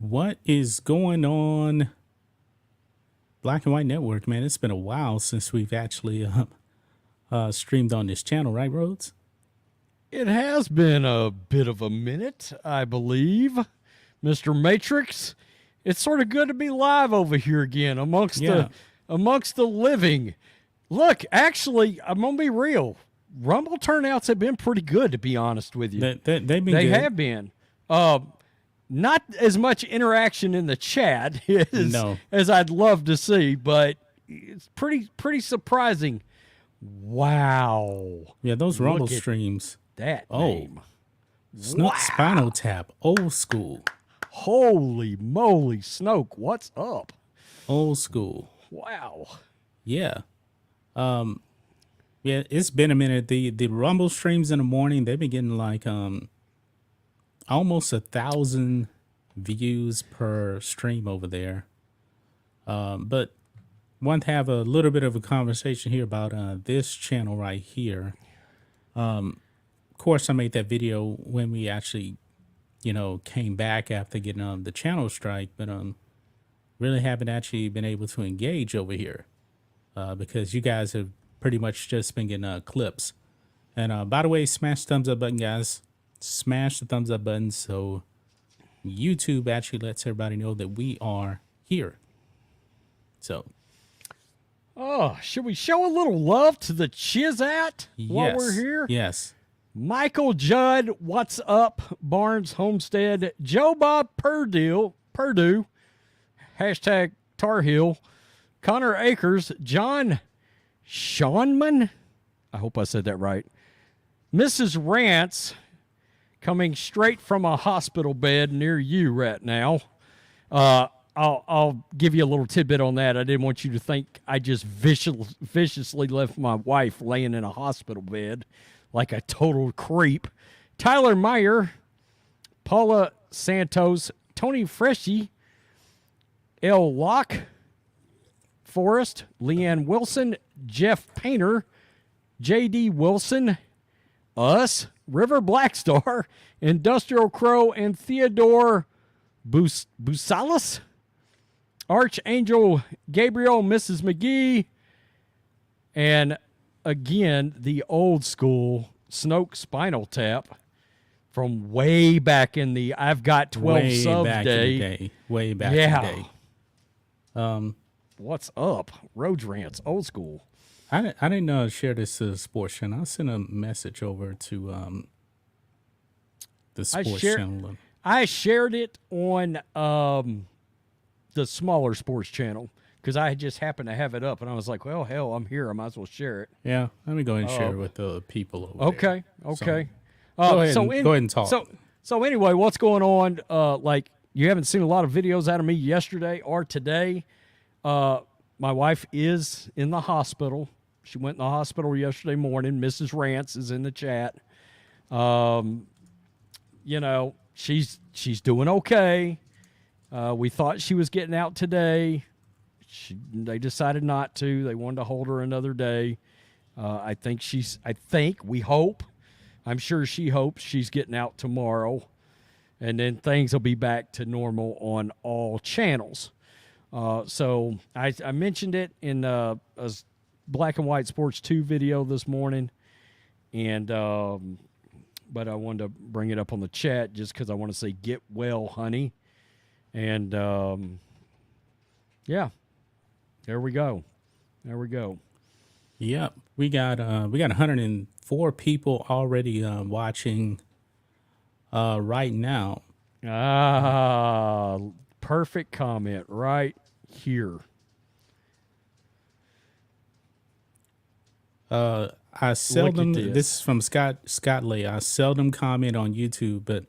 What is going on, Black and White Network, man? It's been a while since we've actually streamed on this channel, right, Rhodes? It has been a bit of a minute, I believe, Mr. Matrix. It's sort of good to be live over here again amongst the living. Look, actually, I'm gonna be real. Rumble turnouts have been pretty good, to be honest with you. They've been They good. have been. Not as much interaction in the chat as I'd love to see, but it's pretty surprising. Wow. Yeah, those Rumble streams. That name. Snook Spinal Tap, old school. Holy moly, Snoke, what's up? Old school. Wow. Yeah. Yeah, it's been a minute. The Rumble streams in the morning, they've been getting like almost 1,000 views per stream over there. But want to have a little bit of a conversation here about this channel right here. Of course, I made that video when we actually, came back after getting the channel strike, but really haven't actually been able to engage over here because you guys have pretty much just been getting clips. And by the way, smash the thumbs up button, guys. Smash the thumbs up button so YouTube actually lets everybody know that we are here. So, should we show a little love to the Chizat while we're here? Yes. Michael Judd, what's up? Barnes Homestead, Joe Bob Purdue, hashtag Tar Heel, Connor Akers, John Shawnman, I hope I said that right, Mrs. Rance, coming straight from a hospital bed near you right now. I'll give you a little tidbit on that. I didn't want you to think I just viciously left my wife laying in a hospital bed like a total creep. Tyler Meyer, Paula Santos, Tony Freshy, L. Locke, Forrest, Leanne Wilson, Jeff Painter, J.D. Wilson, us, River Blackstar, Industrial Crow, and Theodore Busalis, Archangel Gabriel, Mrs. McGee, and again, the old school Snoke Spinal Tap from way back in the I've got 12 subs day. Way back in the day. What's up? Road Rants, old school. I didn't share this to the sports channel. I sent a message over to the sports channel. I shared it on the smaller sports channel because I just happened to have it up, and I was like, well, hell, I'm here. I might as well share it. Yeah, let me go ahead and share it with the people over there. Okay. Go ahead and talk. So anyway, what's going on? Like, you haven't seen a lot of videos out of me yesterday or today. My wife is in the hospital. She went in the hospital yesterday morning. Mrs. Rance is in the chat. She's doing okay. We thought she was getting out today. They decided not to. They wanted to hold her another day. We hope. I'm sure she hopes she's getting out tomorrow. And then things will be back to normal on all channels. So I mentioned it in a Black and White Sports 2 video this morning, and but I wanted to bring it up on the chat just because I want to say get well, honey, and yeah, there we go. Yep, we got 104 people already watching right now. Perfect comment right here. I seldom, this is from Scott Lee. I seldom comment on YouTube, but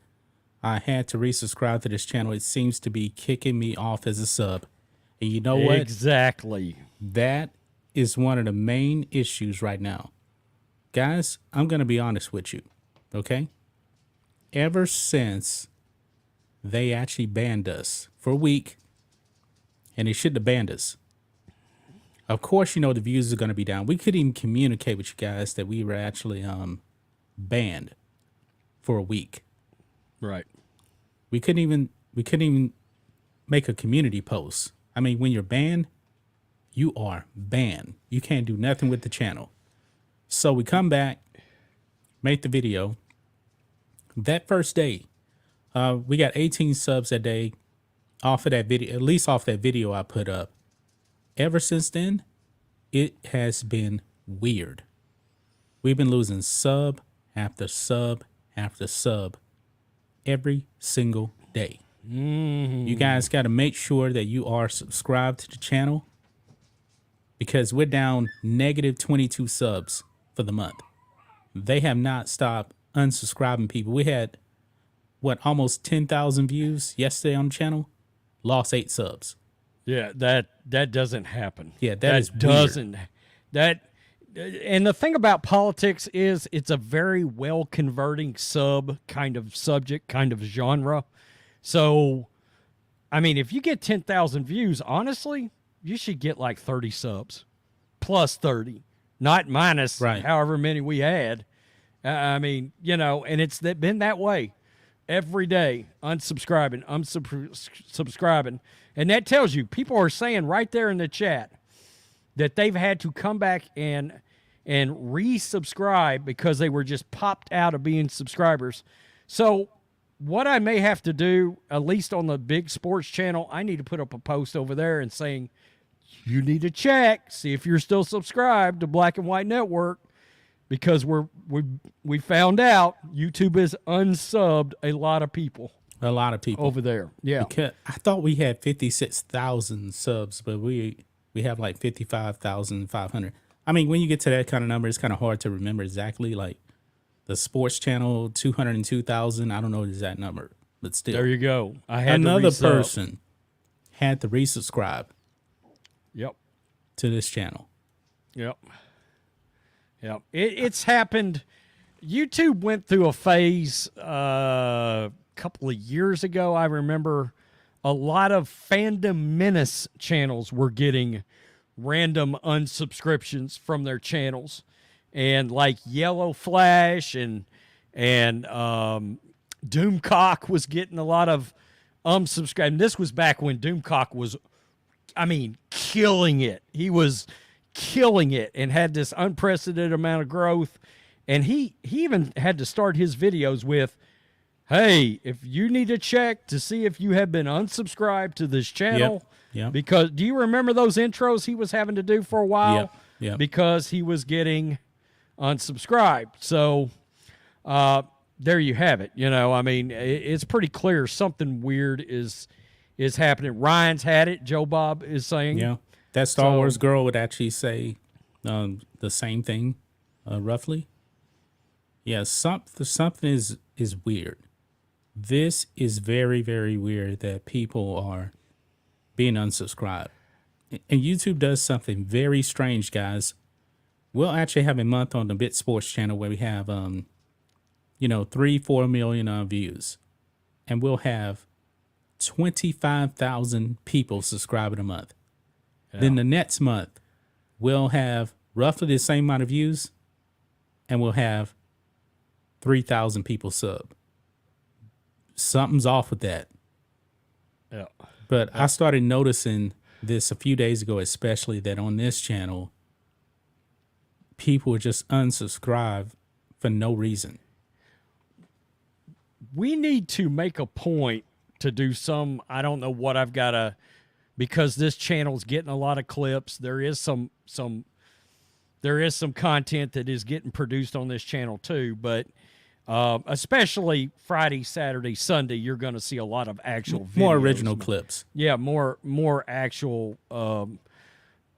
I had to resubscribe to this channel. It seems to be kicking me off as a sub. And you know what? Exactly. That is one of the main issues right now. Guys, I'm going to be honest with you, okay? Ever since they actually banned us for a week, and they shouldn't have banned us. Of course, the views are going to be down. We couldn't even communicate with you guys that we were actually banned for a week. Right. We couldn't even make a community post. I mean, when you're banned, you are banned. You can't do nothing with the channel. So we come back, make the video. That first day, we got 18 subs that day off of that video, at least off that video I put up. Ever since then, it has been weird. We've been losing sub after sub after sub every single day. You guys got to make sure that you are subscribed to the channel, because we're down negative 22 subs for the month. They have not stopped unsubscribing people. We had, what, almost 10,000 views yesterday on the channel, lost 8 subs. Yeah, that doesn't happen. Yeah, that doesn't. And the thing about politics is it's a very well converting kind of subject, kind of genre. So, I mean, if you get 10,000 views, honestly, you should get like 30 subs, plus 30, not minus however many we had. I mean, you know, and it's been that way every day, unsubscribing, subscribing. And that tells you, people are saying right there in the chat that they've had to come back and resubscribe because they were just popped out of being subscribers. So what I may have to do, at least on the big sports channel, I need to put up a post over there and saying, you need to check, see if you're still subscribed to Black and White Network, because we found out YouTube has unsubbed a lot of people. A lot of people over there. Yeah. Because I thought we had 56,000 subs, but we have like 55,500. I mean, when you get to that kind of number, it's kind of hard to remember exactly. Like the sports channel, 202,000. I don't know the exact number, but still. There you go. I had another person had to resubscribe. Yep. To this channel. Yep. Yep. It's happened. YouTube went through a phase couple of years ago. I remember a lot of Fandom Menace channels were getting random unsubscriptions from their channels, and like Yellow Flash and Doomcock was getting a lot of unsubscribed. This was back when Doomcock was, I mean, killing it. He was killing it and had this unprecedented amount of growth. And he even had to start his videos with, hey, if you need to check to see if you have been unsubscribed to this channel. Yep. Because do you remember those intros he was having to do for a while? Yep. Because he was getting unsubscribed. So there you have it. You know, I mean, it's pretty clear something weird is happening. Ryan's had it. Joe Bob is saying. Yeah. That Star Wars girl would actually say the same thing, roughly. Yeah, something is weird. This is very, very weird that people are being unsubscribed. And YouTube does something very strange, guys. We'll actually have a month on the Bit Sports channel where we have, 3-4 million views. And we'll have 25,000 people subscribing a month. Yeah. Then the next month, we'll have roughly the same amount of views, and we'll have 3,000 people sub. Something's off with that. Yeah. But I started noticing this a few days ago, especially that on this channel, people would just unsubscribe for no reason. We need to make a point to do some, I don't know what I've got to, because this channel's getting a lot of clips. There is some content that is getting produced on this channel too, but especially Friday, Saturday, Sunday, you're going to see a lot of actual videos. More original clips. Yeah, more actual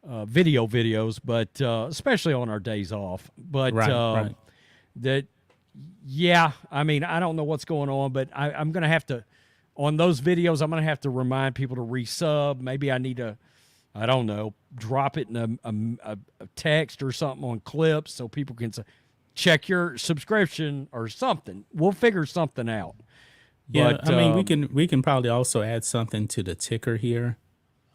videos, but especially on our days off. But right. Yeah, I mean, I don't know what's going on, but I'm going to have to, on those videos, I'm going to have to remind people to resub. Maybe I need to, I don't know, drop it in a text or something on clips so people can say, check your subscription or something. We'll figure something out. Yeah, but, I mean, we can probably also add something to the ticker here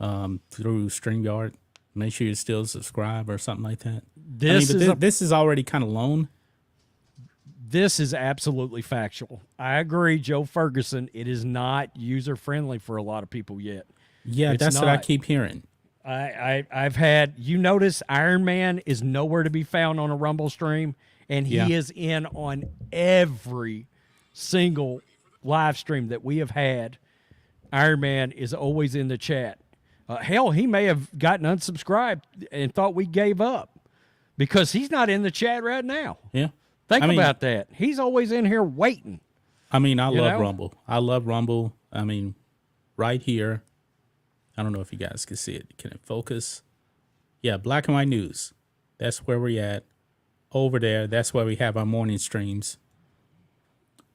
through StreamYard. Make sure you still subscribe or something like that. This is already kind of loan. This is absolutely factual. I agree, Joe Ferguson. It is not user-friendly for a lot of people yet. Yeah, It's that's what I not. keep hearing. I've had, you notice Iron Man is nowhere to be found on a Rumble stream, and he Yeah. is in on every single live stream that we have had. Iron Man is always in the chat. Hell, he may have gotten unsubscribed and thought we gave up because he's not in the chat right now. Yeah. Think I mean, about that. He's always in here waiting. I mean, I love know? Rumble. I love Rumble. I mean, right here. I don't know if you guys can see it. Can it focus? Yeah, Black and White News. That's where we're at. Over there, that's where we have our morning streams.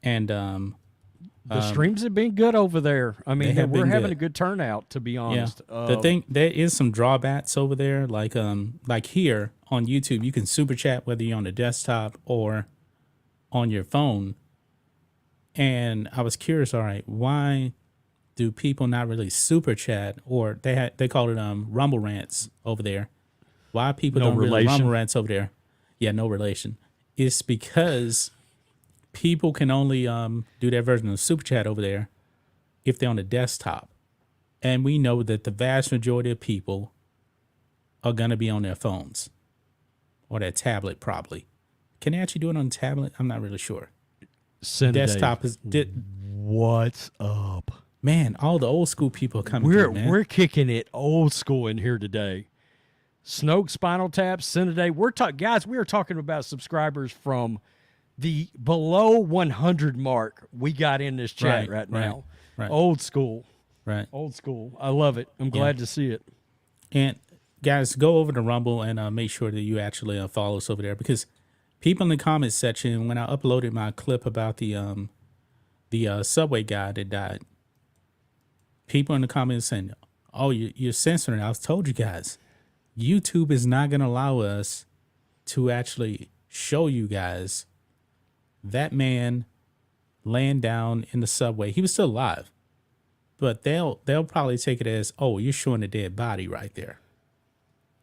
And The streams have been good over there. I mean, have we're been having good. a good turnout, to be yeah, honest. the thing, there is some drawbacks over there. Like here on YouTube, you can super chat whether you're on the desktop or on your phone. And I was curious, all right, why do people not really super chat, or they call it Rumble Rants over there? Why people No don't really relation. Rumble Rants over there? Yeah, no relation. It's because people can only do their version of super chat over there if they're on the desktop, and we know that the vast majority of people are gonna be on their phones or their tablet, probably. Can they actually do it on tablet? I'm not really sure. Desktop is What's up? man. All the old school people are coming through, man. We're kicking it old school in here today. Snoke, Spinal Tap, Cineday. Guys, we are talking about subscribers from the below 100 mark we got in this chat right now. right. Old school. Right. Old school. I love it. I'm glad to see it. And guys, go over to Rumble and make sure that you actually follow us over there, because people in the comments section, when I uploaded my clip about the subway guy that died, people in the comments saying, "Oh, you're censoring." I was told you guys, YouTube is not going to allow us to actually show you guys that man laying down in the subway. He was still alive, but they'll probably take it as, "Oh, you're showing a dead body right there."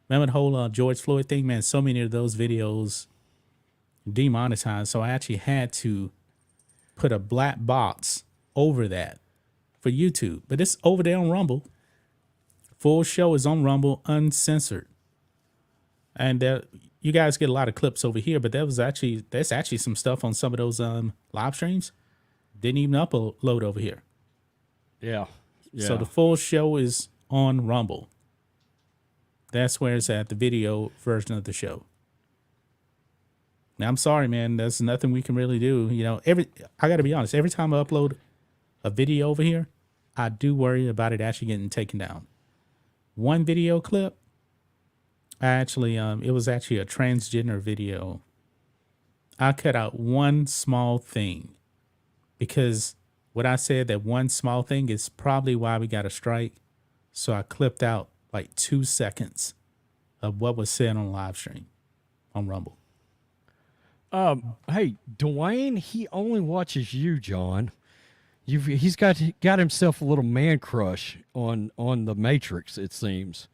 Remember the whole George Floyd thing, man? So many of those videos demonetized, so I actually had to put a black box over that for YouTube. But it's over there on Rumble. Full show is on Rumble, uncensored. And you guys get a lot of clips over here, but there's actually some stuff on some of those live streams didn't even upload over here. Yeah. So the full show is on Rumble. That's where it's at, the video version of the show. Now, I'm sorry, man. There's nothing we can really do. You know, I got to be honest. Every time I upload a video over here, I do worry about it actually getting taken down. One video clip, it was actually a transgender video. I cut out one small thing because what I said, that one small thing, is probably why we got a strike. So I clipped out like 2 seconds of what was said on the live stream on Rumble. Hey, Dwayne, he only watches you, John. He's got himself a little man crush on the Matrix, it seems.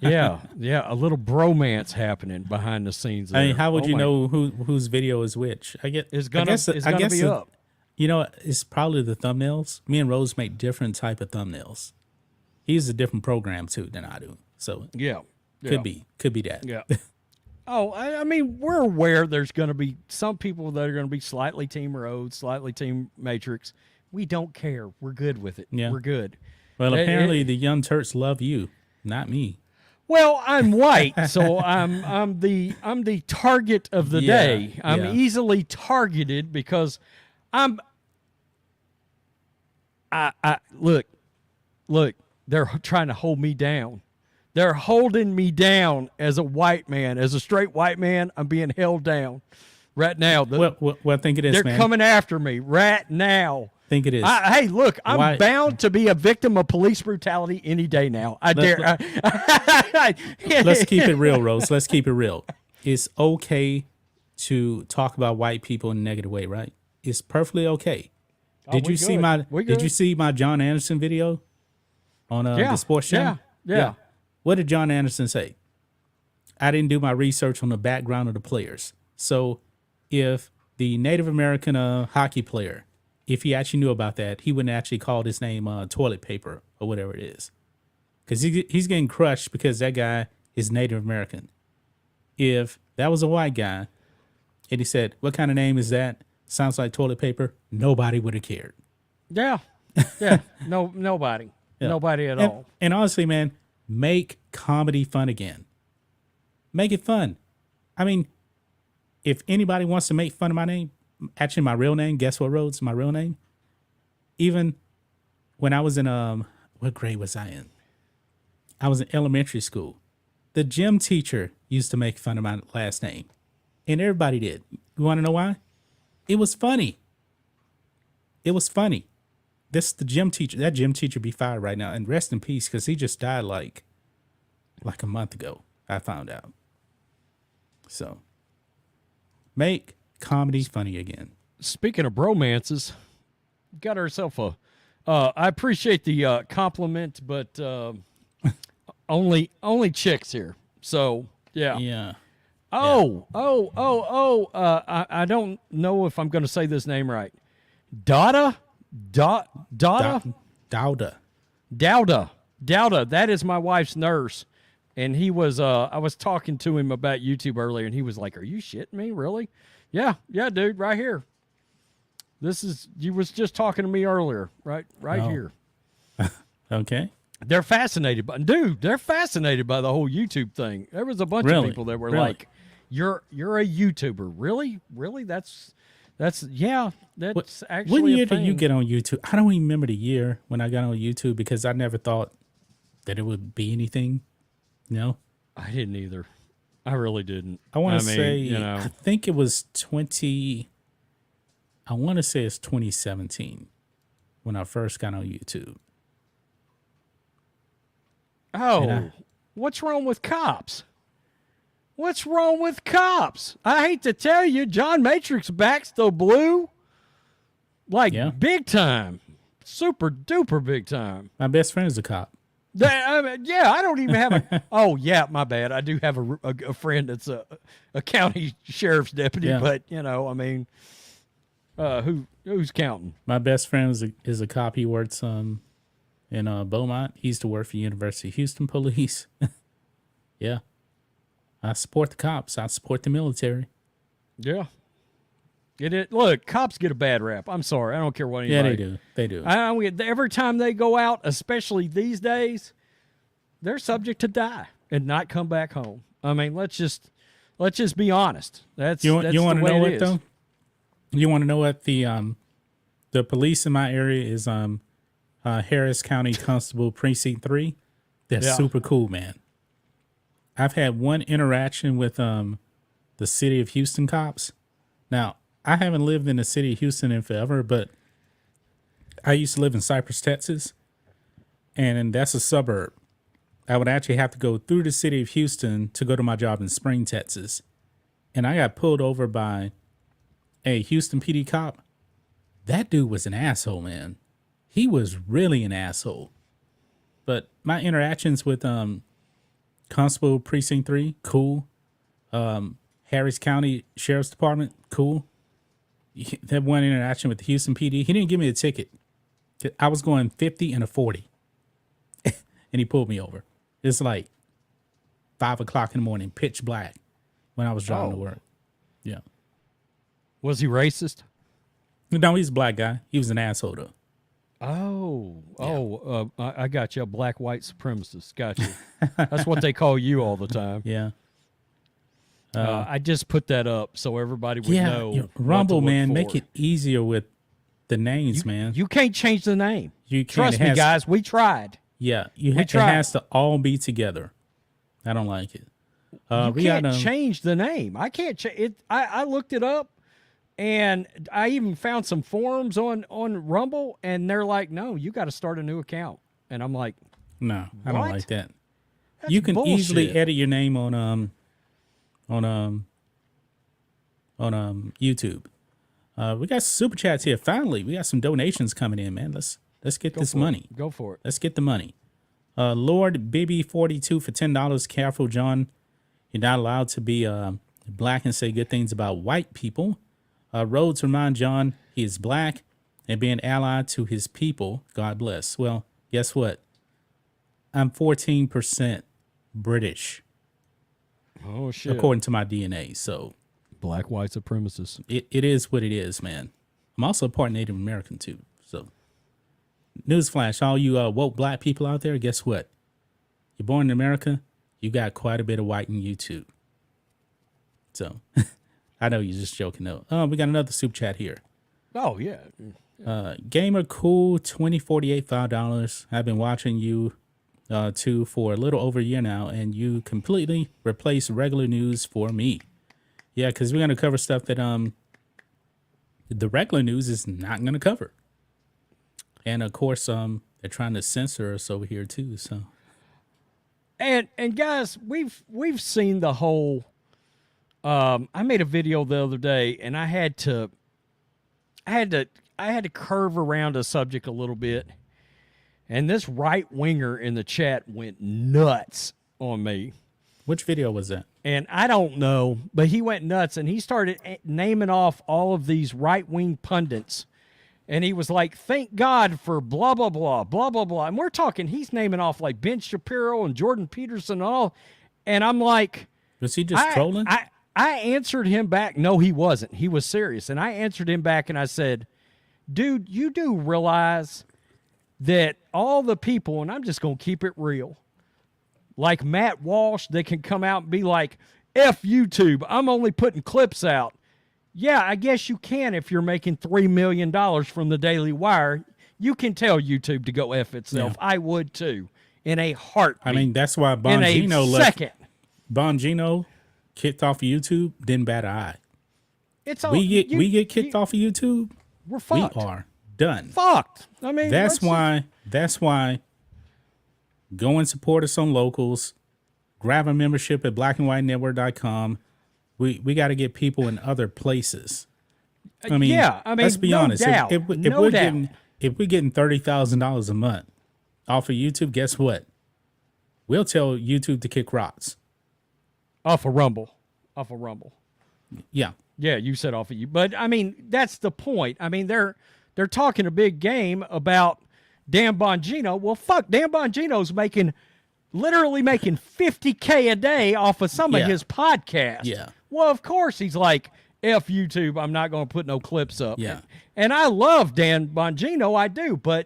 yeah, a little bromance happening behind the scenes there. I mean, how would you know whose video is which? It's gonna be up. You know, it's probably the thumbnails. Me and Rose make different type of thumbnails. He uses a different program too than I do. So could be that. Yeah. Oh, I mean, we're aware there's going to be some people that are going to be slightly Team Rhodes, slightly Team Matrix. We don't care. We're good with it. Yeah. We're good. Well, apparently the Young Turks love you, not me. Well, I'm white, so I'm the target of the day. I'm easily targeted because I look, they're trying to hold me down. They're holding me down as a white man, as a straight white man. I'm being held down right now. Well, think it is, they're man. coming after me right now. Think it is. Hey, look, I'm bound to be a victim of police brutality any day now. Let's keep it real, Rose. Let's keep it real. It's okay to talk about white people in a negative way, right? It's perfectly okay. Did you see my John Anderson video on the sports channel? Yeah. What did John Anderson say? I didn't do my research on the background of the players. So if the Native American hockey player, if he actually knew about that, he wouldn't actually call his name toilet paper or whatever it is. because he's getting crushed because that guy is Native American. If that was a white guy and he said, "What kind of name is that? Sounds like toilet paper," nobody would have cared. Yeah. Yeah. Nobody. Yeah. Nobody at all. And honestly, man, make comedy fun again. Make it fun. I mean, if anybody wants to make fun of my name, actually my real name, guess what, Rhodes? My real name? Even when I was in, what grade was I in? I was in elementary school. The gym teacher used to make fun of my last name. And everybody did. You want to know why? It was funny. It was funny. The gym teacher, that gym teacher be fired right now. And rest in peace, because he just died like a month ago, I found out. So, make comedy funny again. Speaking of bromances, got herself a. I appreciate the compliment, but only chicks here. So yeah. Yeah. I don't know if I'm going to say this name right. Dada. Dowda. That is my wife's nurse, and he was. I was talking to him about YouTube earlier, and he was like, "Are you shitting me? Really?" Yeah, dude, right here. This is. You was just talking to me earlier, right here. Okay. They're fascinated by the whole YouTube thing. There was a bunch of people that were like, "You're a YouTuber, really? That's actually." What year a thing. did you get on YouTube? I don't even remember the year when I got on YouTube because I never thought that it would be anything. No, I didn't either. I really didn't. I want to say, I think it was 2017 when I first got on YouTube. Oh, what's wrong with cops? What's wrong with cops? I hate to tell you, John Matrix back's the blue. Like, big time. Super duper big time. My best friend is a cop. I don't even have a... Oh, yeah, my bad. I do have a friend that's a county sheriff's deputy, but, who's counting? My best friend is a cop. He works in Beaumont. He used to work for University of Houston Police. Yeah. I support the cops. I support the military. Yeah. Look, cops get a bad rap. I'm sorry. I don't care what anybody. Yeah, they do. Every time they go out, especially these days, they're subject to die and not come back home. I mean, let's just be honest. That's you want the to way know it what is. though? You want to know what the police in my area is? Harris County Constable Precinct 3. They're super cool, man. I've had one interaction with the city of Houston cops. Now, I haven't lived in the city of Houston in forever, but I used to live in Cypress, Texas, and that's a suburb. I would actually have to go through the city of Houston to go to my job in Spring, Texas. And I got pulled over by a Houston PD cop. That dude was an asshole, man. He was really an asshole. But my interactions with Constable Precinct 3, cool. Harris County Sheriff's Department, cool. That one interaction with the Houston PD, he didn't give me a ticket. I was going 50 and a 40. And he pulled me over. It's like 5 o'clock in the morning, pitch black, when I was driving to work. Yeah. Was he racist? No, he's a black guy. He was an asshole, though. I got you. A black white supremacist. Got you. That's what they call you all the time. Yeah. I just put that up so everybody would know. Rumble, man, for. make it easier with the names, man. You can't change the name. You can't. Trust me, guys. We tried. Yeah, it has to all be together. I don't like it. You can't change the name. I can't change it. I looked it up, and I even found some forums on Rumble, and they're like, "No, you got to start a new account." And I'm like, "No, I don't like that." That's you can bullshit. easily edit your name on YouTube. We got super chats here. Finally, we got some donations coming in, man. Let's get this money. Go for it. Let's get the money. Lord BB42 for $10. Careful, John. You're not allowed to be black and say good things about white people. Rhodes remind John he is black and being allied to his people. God bless. Well, guess what? I'm 14% British Oh shit! according to my DNA. So Black white supremacists. it is what it is, man. I'm also part Native American too. So newsflash, all you woke black people out there, guess what? You're born in America, you got quite a bit of white in you too. So I know you're just joking though. Oh, we got another soup chat here. Oh yeah. Gamer Cool 2048 $5. I've been watching you two for a little over a year now, and you completely replaced regular news for me. Yeah, because we're gonna cover stuff that the regular news is not gonna cover. And of course, they're trying to censor us over here too. So And guys, we've seen the whole. I made a video the other day, and I had to curve around a subject a little bit, and this right winger in the chat went nuts on me. which video was that? And I don't know, but he went nuts, and he started naming off all of these right wing pundits. And he was like, thank God for blah, blah, blah, blah, blah, blah. And we're talking, he's naming off like Ben Shapiro and Jordan Peterson and all. And I'm like, Was he just trolling? I answered him back. No, he wasn't. He was serious. And I answered him back and I said, dude, you do realize that all the people, and I'm just going to keep it real, like Matt Walsh, they can come out and be like, F YouTube, I'm only putting clips out. Yeah, I guess you can if you're making $3 million from the Daily Wire. You can tell YouTube to go F itself. Yeah. I would too, in a heartbeat. I mean, that's why Bongino left. Bongino kicked off of YouTube, didn't bat an eye. It's all, we get kicked off of YouTube. We're fucked. We are done. Fucked. I mean, that's why go and support us on locals. Grab a membership at blackandwhitenetwork.com. We got to get people in other places. I mean, let's be honest. Doubt. If we're getting $30,000 a month off of YouTube, guess what? We'll tell YouTube to kick rocks. Off of Rumble. Yeah. Yeah, you said off of you. But, I mean, that's the point. I mean, they're talking a big game about Dan Bongino. Well, fuck, Dan Bongino's literally making $50K a day off of some of his podcasts. Yeah. Well, of course he's like, F YouTube, I'm not going to put no clips up. Yeah. And I love Dan Bongino, I do. But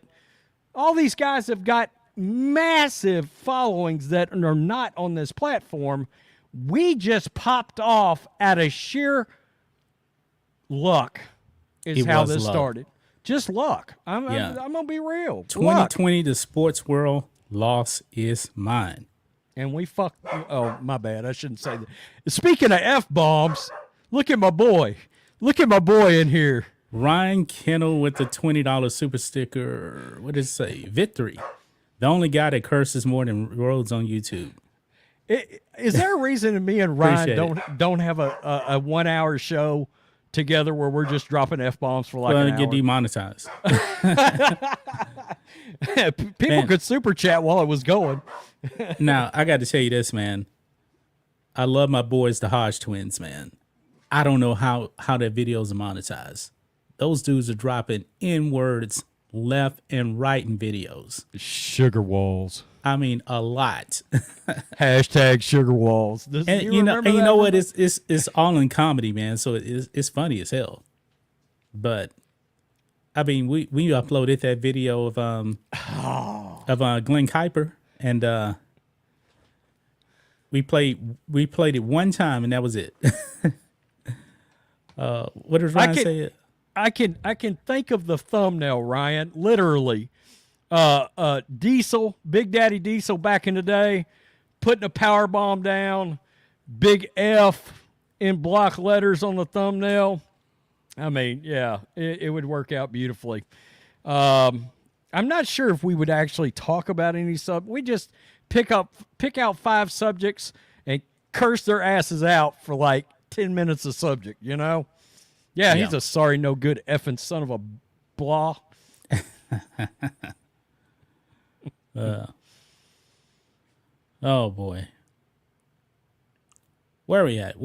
all these guys have got massive followings that are not on this platform. We just popped off out of sheer luck is how this started. Just luck. I'm going to be real. 2020, the sports world loss is mine. And we fucked. Oh, my bad. I shouldn't say that. Speaking of F-bombs, look at my boy. Look at my boy in here. Ryan Kennel with the $20 super sticker. What does it say? Victory. The only guy that curses more than Rhodes on YouTube. Is there a reason that me and Ryan don't have a 1 hour show together where we're just dropping F-bombs for like an hour? Get demonetized. People could super chat while it was going. Now, I got to tell you this, man. I love my boys, the Hodge twins, man. I don't know how that video's monetized. Those dudes are dropping N-words left and right in videos. Sugar walls. I mean, a lot. Hashtag sugar walls. And you know what? It's all in comedy, man. So it's funny as hell. But I mean, we uploaded that video of Glenn Kuiper, and we played it one time, and that was it. What does Ryan say? I can think of the thumbnail, Ryan. Literally. Diesel, Big Daddy Diesel back in the day, putting a power bomb down, big F in block letters on the thumbnail. I mean, yeah, it would work out beautifully. I'm not sure if we would actually talk about any we just pick out 5 subjects and curse their asses out for like 10 minutes a subject, you know? Yeah, he's a sorry, no good effing son of a blah. Oh boy. Where we at?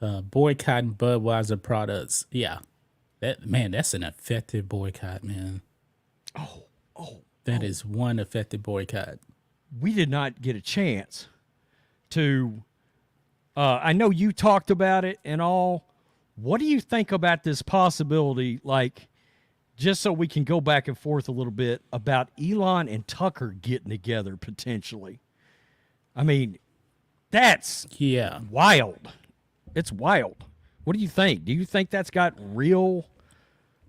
Boycotting Budweiser products. Yeah. That's an effective boycott, man. That is one effective boycott. We did not get a chance to. I know you talked about it and all. What do you think about this possibility? Like, just so we can go back and forth a little bit about Elon and Tucker getting together potentially. I mean, that's wild. It's wild. What do you think? Do you think that's got real?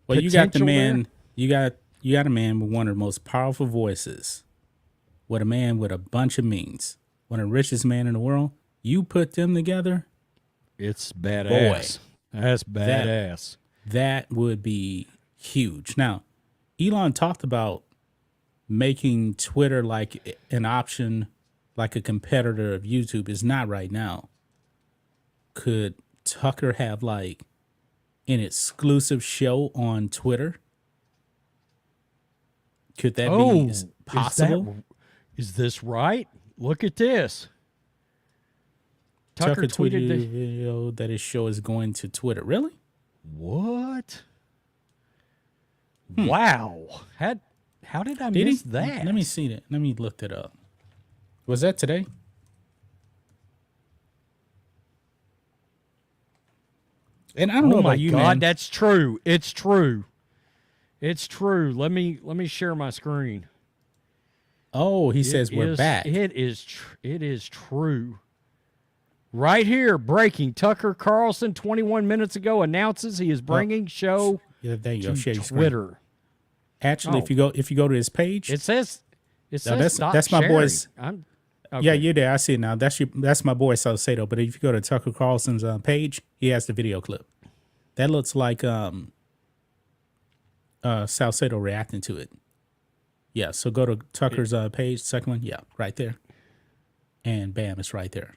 Well, you got the potential man. there? You got a man with one of the most powerful voices. With a man with a bunch of means. One of the richest man in the world. You put them together. It's badass. Boy, that's badass. That would be huge. Now, Elon talked about making Twitter like an option, like a competitor of YouTube. Is not right now. Could Tucker have like an exclusive show on Twitter? Could that be possible? Is this right? Look at this. Tucker tweeted a video that his show is going to Twitter. Really? What? Wow. How did I miss that? Let me see that. Let me look that up. Was that today? And I don't know about you, man. Oh my God, that's true. It's true. It's true. Let me share my screen. Oh, he says we're back. It is true. Right here, breaking. Tucker Carlson, 21 minutes ago, announces he is bringing show there you go. to Share your Twitter. Screen. Actually, if you go to his page, it says that's my boy's. Okay. Yeah, you're there. I see it now. That's my boy Salcedo. But if you go to Tucker Carlson's page, he has the video clip. That looks like Salcedo reacting to it. Yeah, so go to Tucker's page, second one. Yeah, right there. And bam, it's right there.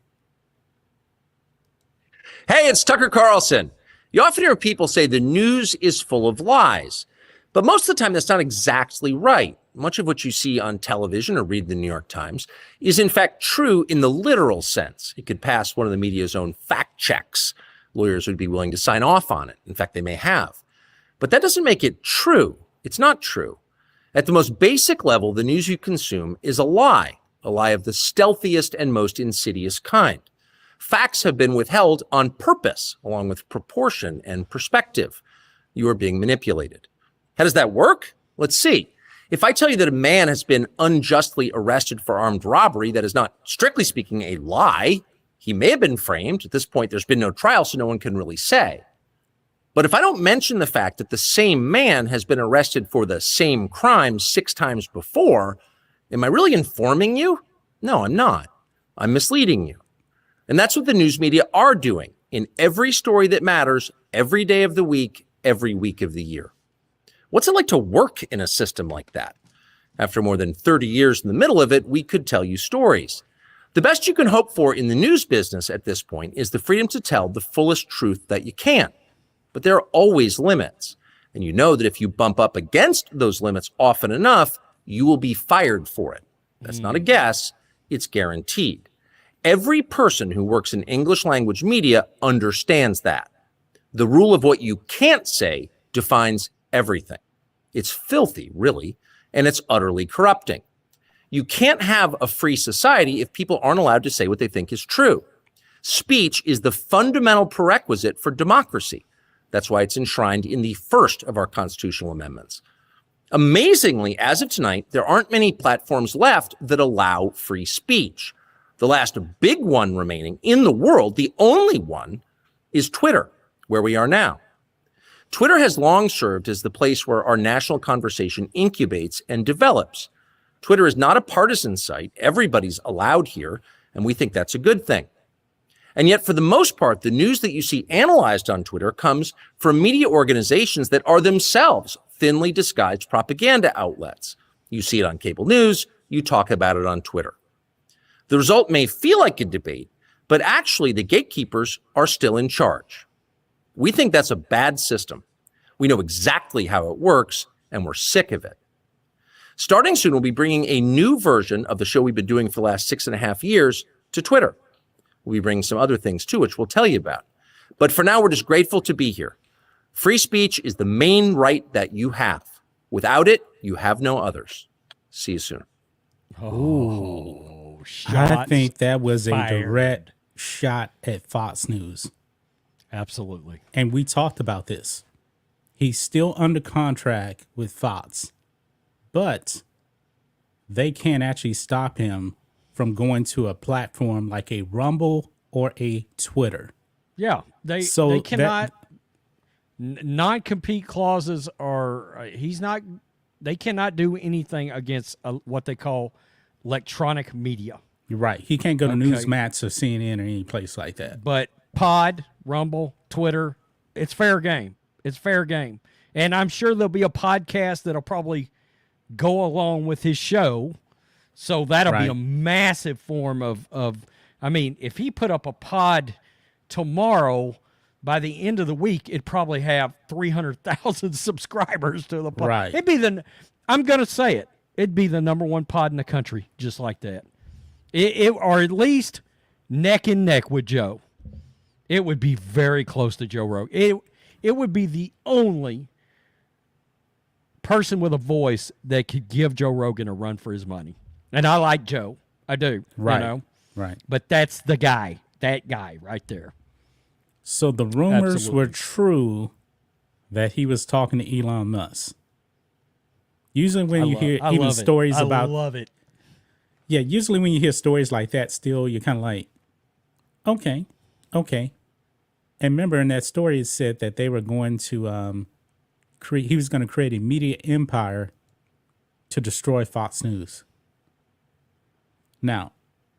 Hey, it's Tucker Carlson. You often hear people say the news is full of lies, but most of the time that's not exactly right. Much of what you see on television or read the New York Times is in fact true in the literal sense. It could pass one of the media's own fact checks. Lawyers would be willing to sign off on it. In fact, they may have. But that doesn't make it true. It's not true. At the most basic level, the news you consume is a lie of the stealthiest and most insidious kind. Facts have been withheld on purpose, along with proportion and perspective. You are being manipulated. How does that work? Let's see. If I tell you that a man has been unjustly arrested for armed robbery, that is not, strictly speaking, a lie. He may have been framed. At this point, there's been no trial, so no one can really say. But if I don't mention the fact that the same man has been arrested for the same crime 6 times before, am I really informing you? No, I'm not. I'm misleading you. And that's what the news media are doing in every story that matters, every day of the week, every week of the year. What's it like to work in a system like that? After more than 30 years in the middle of it, we could tell you stories. The best you can hope for in the news business at this point is the freedom to tell the fullest truth that you can. But there are always limits. And you know that if you bump up against those limits often enough, you will be fired for it. That's not a guess. It's guaranteed. Every person who works in English language media understands that. The rule of what you can't say defines everything. It's filthy, really, and it's utterly corrupting. You can't have a free society if people aren't allowed to say what they think is true. Speech is the fundamental prerequisite for democracy. That's why it's enshrined in the first of our constitutional amendments. Amazingly, as of tonight, there aren't many platforms left that allow free speech. The last big one remaining in the world, the only one, is Twitter, where we are now. Twitter has long served as the place where our national conversation incubates and develops. Twitter is not a partisan site. Everybody's allowed here, and we think that's a good thing. And yet, for the most part, the news that you see analyzed on Twitter comes from media organizations that are themselves thinly disguised propaganda outlets. You see it on cable news, you talk about it on Twitter. The result may feel like a debate, but actually the gatekeepers are still in charge. We think that's a bad system. We know exactly how it works, and we're sick of it. Starting soon, we'll be bringing a new version of the show we've been doing for the last 6.5 years to Twitter. We'll be bringing some other things too, which we'll tell you about. But for now, we're just grateful to be here. Free speech is the main right that you have. Without it, you have no others. See you soon. Oh, I shots think that was a fired. direct shot at Fox News. Absolutely. And we talked about this. He's still under contract with Fox, but they can't actually stop him from going to a platform like a Rumble or a Twitter. Yeah, they cannot. Non-compete clauses are. They cannot do anything against what they call electronic media. You're right. He can't go to Newsmax or CNN or any place like that. But Pod, Rumble, Twitter, it's fair game. It's fair game. And I'm sure there'll be a podcast that'll probably go along with his show. So that'll be a massive form of I mean, if he put up a pod tomorrow, by the end of the week, it'd probably have 300,000 subscribers to the pod. Right. It'd be I'm going to say it. It'd be the number one pod in the country, just like that. Or at least neck and neck with Joe. It would be very close to Joe Rogan. It would be the only person with a voice that could give Joe Rogan a run for his money. And I like Joe. I do. Right. You know? Right. But that's the guy. That guy right there. So the rumors Absolutely. were true that he was talking to Elon Musk. Usually when you hear even stories about... I love it. Yeah, usually when you hear stories like that, still, you're kind of like, okay. And remember in that story, it said that they were going to he was going to create a media empire to destroy Fox News. Now,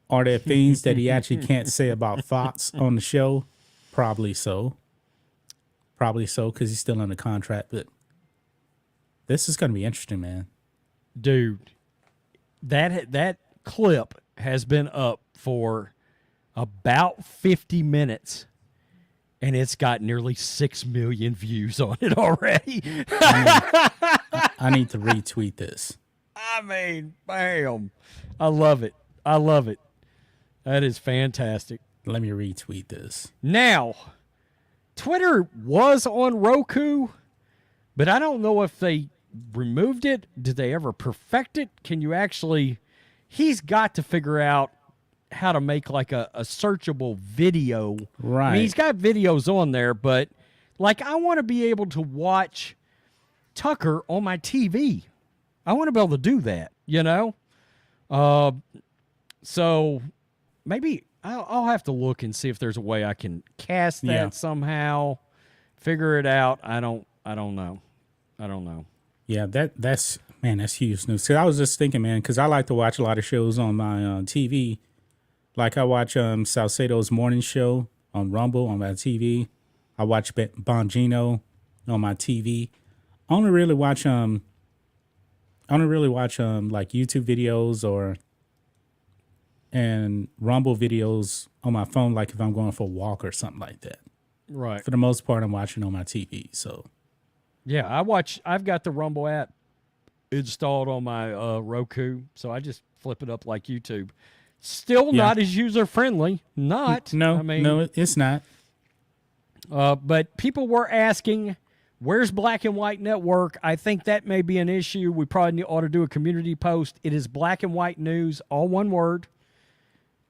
are there things that he actually can't say about Fox on the show? Probably so. Because he's still under contract. But this is going to be interesting, man. Dude, that clip has been up for about 50 minutes, and it's got nearly 6 million views on it already. I need to retweet this. I mean, bam. I love it. That is fantastic. Let me retweet this. Now, Twitter was on Roku, but I don't know if they removed it. Did they ever perfect it? Can you actually... He's got to figure out how to make like a searchable video. Right. I mean, he's got videos on there, but like I want to be able to watch Tucker on my TV. I want to be able to do that, you know? So maybe I'll have to look and see if there's a way I can cast that somehow, figure it out. I don't know. Yeah, that's huge news. 'Cause I was just thinking, man, because I like to watch a lot of shows on my TV. Like I watch Salcedo's morning show on Rumble on my TV. I watch Bongino on my TV. I only really watch like YouTube videos and Rumble videos on my phone, like if I'm going for a walk or something like that. Right. For the most part, I'm watching on my TV. So yeah, I've got the Rumble app installed on my Roku, so I just flip it up like YouTube. Still not as user friendly. No, it's not. But people were asking, where's Black and White Network? I think that may be an issue. We probably ought to do a community post. It is Black and White News, all one word,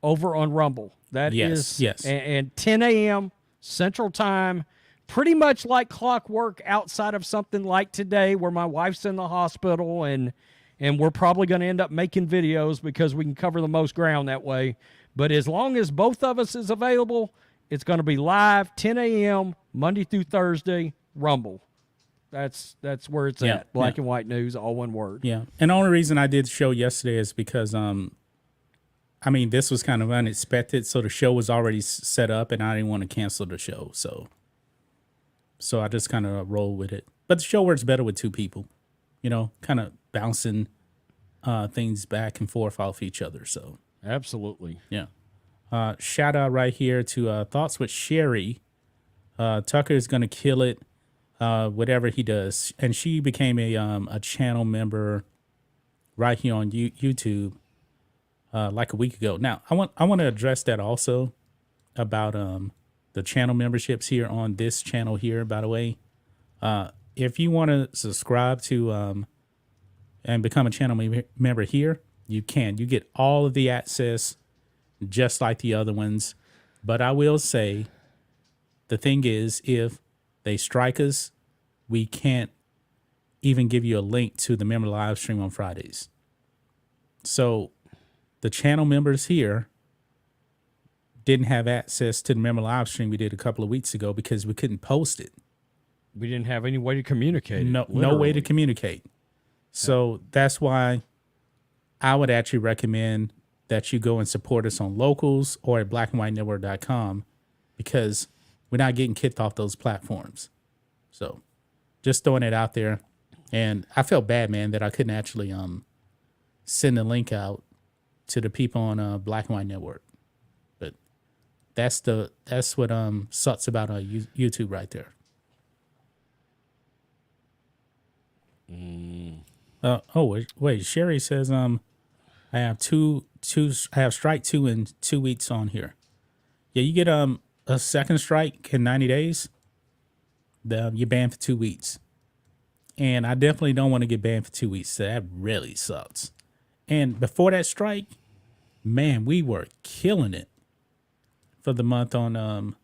over on Rumble. That is and 10 a.m. Central Time, pretty much like clockwork outside of something like today where my wife's in the hospital and we're probably going to end up making videos because we can cover the most ground that way. But as long as both of us is available, it's going to be live, 10 a.m., Monday through Thursday, Rumble. That's where it's at. Black and White News, all one word. Yeah. And the only reason I did the show yesterday is because, this was kind of unexpected. So the show was already set up and I didn't want to cancel the show. So I just kind of rolled with it. But the show works better with two people, kind of bouncing things back and forth off each other. So absolutely. Yeah. Shout out right here to Thoughts with Sherry. Tucker is going to kill it, whatever he does. And she became a channel member right here on YouTube like a week ago. Now, I want to address that also about the channel memberships here on this channel here, by the way. If you want to subscribe to and become a channel member here, you can. You get all of the access just like the other ones. But I will say, the thing is, if they strike us, we can't even give you a link to the member live stream on Fridays. So the channel members here didn't have access to the member live stream we did a couple of weeks ago because we couldn't post it. We didn't have any way to communicate. No way to communicate. So that's why I would actually recommend that you go and support us on Locals or at blackandwhitenetwork.com, because we're not getting kicked off those platforms. So just throwing it out there. And I felt bad, man, that I couldn't actually send the link out to the people on Black and White Network. But that's what sucks about YouTube right there. Wait, Sherry says I have I have strike 2 in 2 weeks on here. Yeah, you get a second strike in 90 days. You're banned for 2 weeks. And I definitely don't want to get banned for 2 weeks. So that really sucks. And before that strike, man, we were killing it for the month on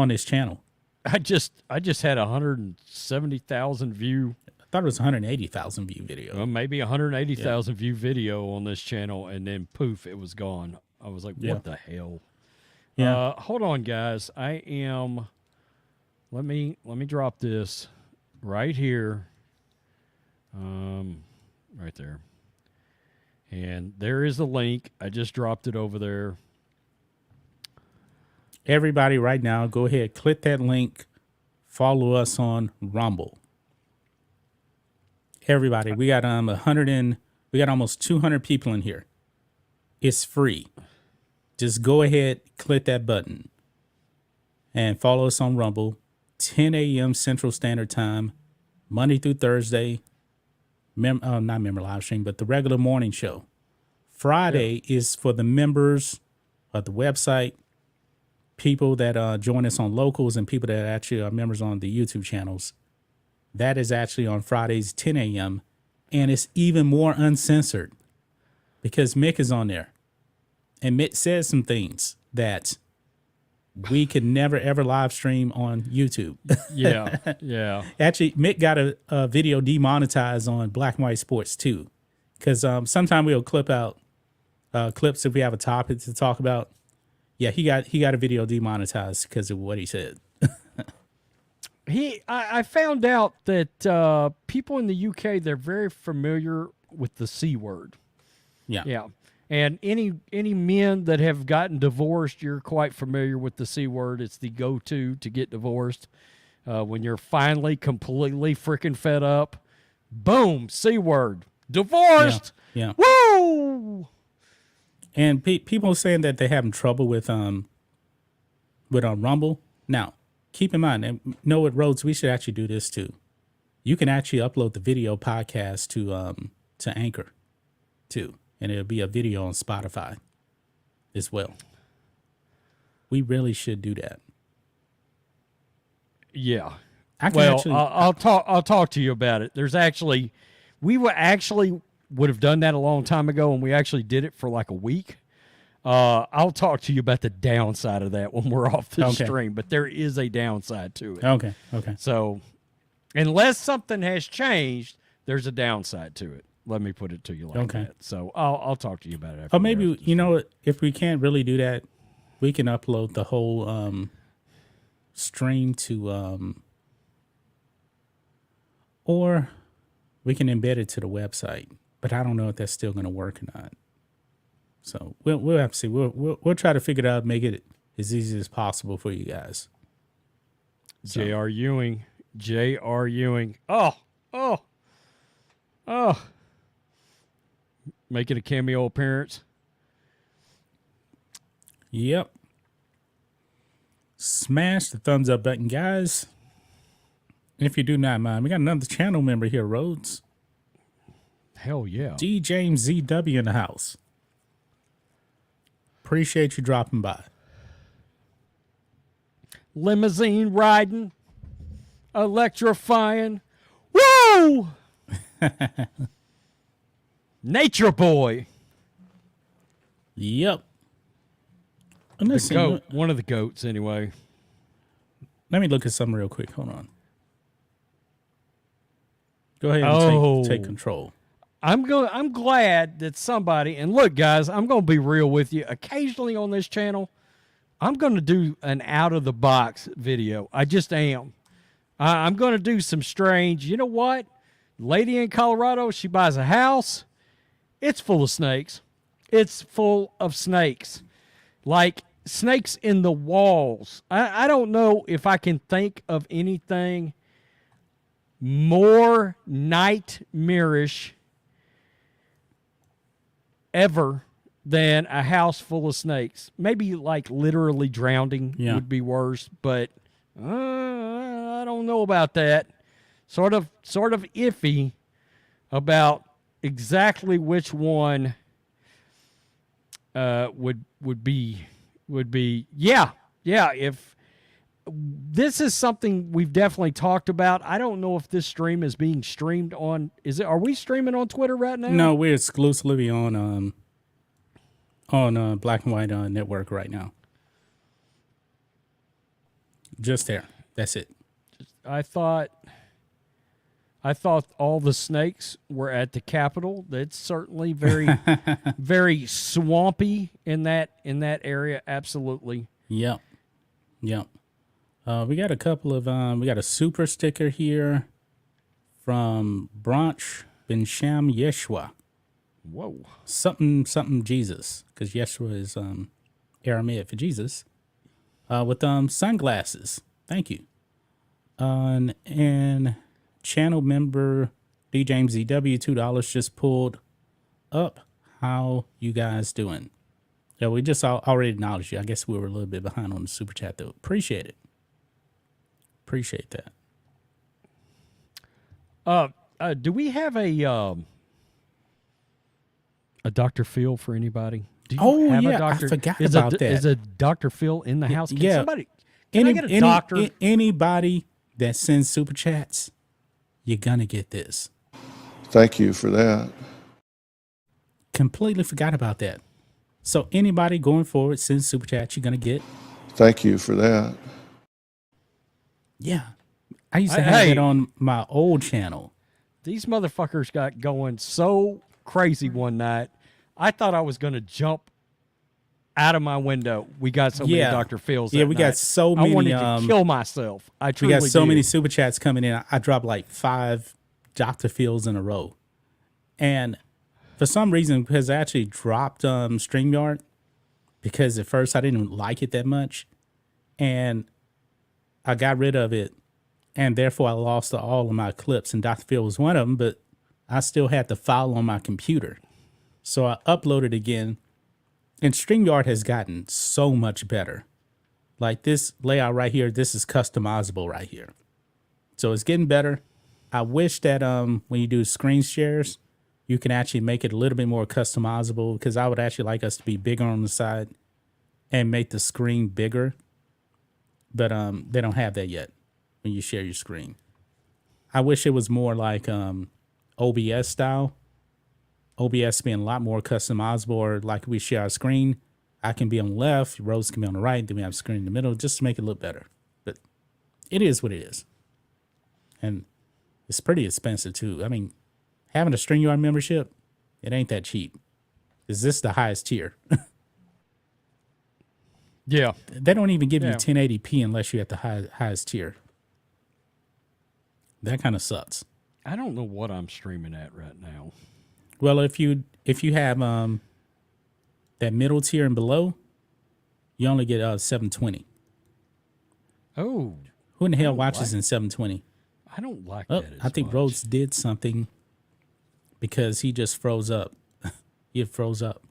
this channel. I just had 170,000 view. I thought it was 180,000 view video. Well, maybe 180,000 view video on this channel, and then poof, it was gone. I was like, what the hell? Yeah. Hold on, guys. I am. Let me drop this right here. Right there. And there is the link. I just dropped it over there. Everybody right now, go ahead, click that link, follow us on Rumble. Everybody, we got we got almost 200 people in here. It's free. Just go ahead, click that button, and follow us on Rumble. 10 a.m. Central Standard Time, Monday through Thursday. Not member live stream, but the regular morning show. Friday is for the members of the website, people that join us on Locals, and people that actually are members on the YouTube channels. That is actually on Fridays, 10 a.m. And it's even more uncensored because Mick is on there. And Mick says some things that we could never, ever live stream on YouTube. Yeah. Actually, Mick got a video demonetized on Black and White Sports too. Because sometimes we'll clip out clips if we have a topic to talk about. Yeah, he got a video demonetized because of what he said. I found out that people in the UK, they're very familiar with the C word. Yeah. And any men that have gotten divorced, you're quite familiar with the C word. It's the go-to to get divorced. When you're finally completely freaking fed up, boom, C word, divorced. Yeah. Woo! And people are saying that they're having trouble with Rumble. Now, keep in mind, and know what, Rhodes, we should actually do this too. You can actually upload the video podcast to Anchor too, and it'll be a video on Spotify as well. We really should do that. Yeah. I'll I'll talk to you about it. There's actually, would have done that a long time ago, and we actually did it for like a week. I'll talk to you about the downside of that when we're off the stream, but there is a downside to it. Okay. So unless something has changed, there's a downside to it. Let me put it to you like that. So I'll talk to you about it after. Or maybe, if we can't really do that, we can upload the whole stream to or we can embed it to the website. But I don't know if that's still going to work or not. So we'll have to see. We'll try to figure it out, make it as easy as possible for you guys. So. J.R. Ewing. Oh. Making a cameo appearance. Yep. Smash the thumbs up button, guys. And if you do not mind, we got another channel member here, Rhodes. Hell yeah. D. James ZW in the house. Appreciate you dropping by. Limousine riding. Electrifying. Woo! Nature Boy. Yep. And let's see. Goat. One of the goats, anyway. Let me look at something real quick. Hold on. Go ahead and take control. I'm glad that somebody, and look, guys, I'm going to be real with you. Occasionally on this channel, I'm going to do an out-of-the-box video. I just am. I'm going to do some strange, you know what? Lady in Colorado, she buys a house. It's full of snakes. It's full of snakes. Like snakes in the walls. I don't know if I can think of anything more nightmarish ever than a house full of snakes. Maybe like literally drowning would be worse, but I don't know about that. Sort of iffy about exactly which one would be if this is something we've definitely talked about. I don't know if this stream is being streamed on. Are we streaming on Twitter right now? No, we're exclusively on Black and White Network right now. Just there. That's it. I thought all the snakes were at the Capitol. That's certainly very very swampy in that area. Absolutely. Yep. We got a couple of we got a super sticker here from Branch Ben Sham Yeshua. Whoa. Something Jesus, because Yeshua is Aramaic for Jesus. With sunglasses. Thank you. And channel member D James EW $2 just pulled up. How you guys doing? Yeah, we just already acknowledged you. I guess we were a little bit behind on the super chat though. Appreciate it. Appreciate that. Do we have a Dr. Phil for anybody? Do you have a doctor? I forgot about that. Is a Dr. Phil in the house? Can somebody? Can I get a doctor? Anybody that sends super chats, you're gonna get this. Thank you for that. Completely forgot about that. So anybody going forward, send super chats, you're gonna get. Thank you for that. Yeah, I used to have it on my old channel. These motherfuckers got going so crazy one night. I thought I was gonna jump out of my window. We got so many Dr. Phils. Yeah, we got so many. I wanted to kill myself. I truly We got so many super chats coming in. I dropped like 5 Dr. Phils in a row. And for some reason, because I actually dropped StreamYard, because at first I didn't like it that much. And I got rid of it. And therefore I lost all of my clips. And Dr. Phil was one of them, but I still had the file on my computer. So I uploaded again. And StreamYard has gotten so much better. Like this layout right here, this is customizable right here. So it's getting better. I wish that when you do screen shares, you can actually make it a little bit more customizable, because I would actually like us to be bigger on the side and make the screen bigger. But they don't have that yet when you share your screen. I wish it was more like OBS style. OBS being a lot more customizable, or like we share our screen, I can be on the left, Rose can be on the right, then we have a screen in the middle, just to make it look better. But it is what it is. And it's pretty expensive too. I mean, having a StreamYard membership, it ain't that cheap. Is this the highest tier? Yeah. They don't even give you 1080p unless you're at the highest tier. That kind of sucks. I don't know what I'm streaming at right now. Well, if you have that middle tier and below, you only get 720. Oh, who in the hell watches in 720? I don't like that. I think Rhodes did something because he just froze up. He froze up.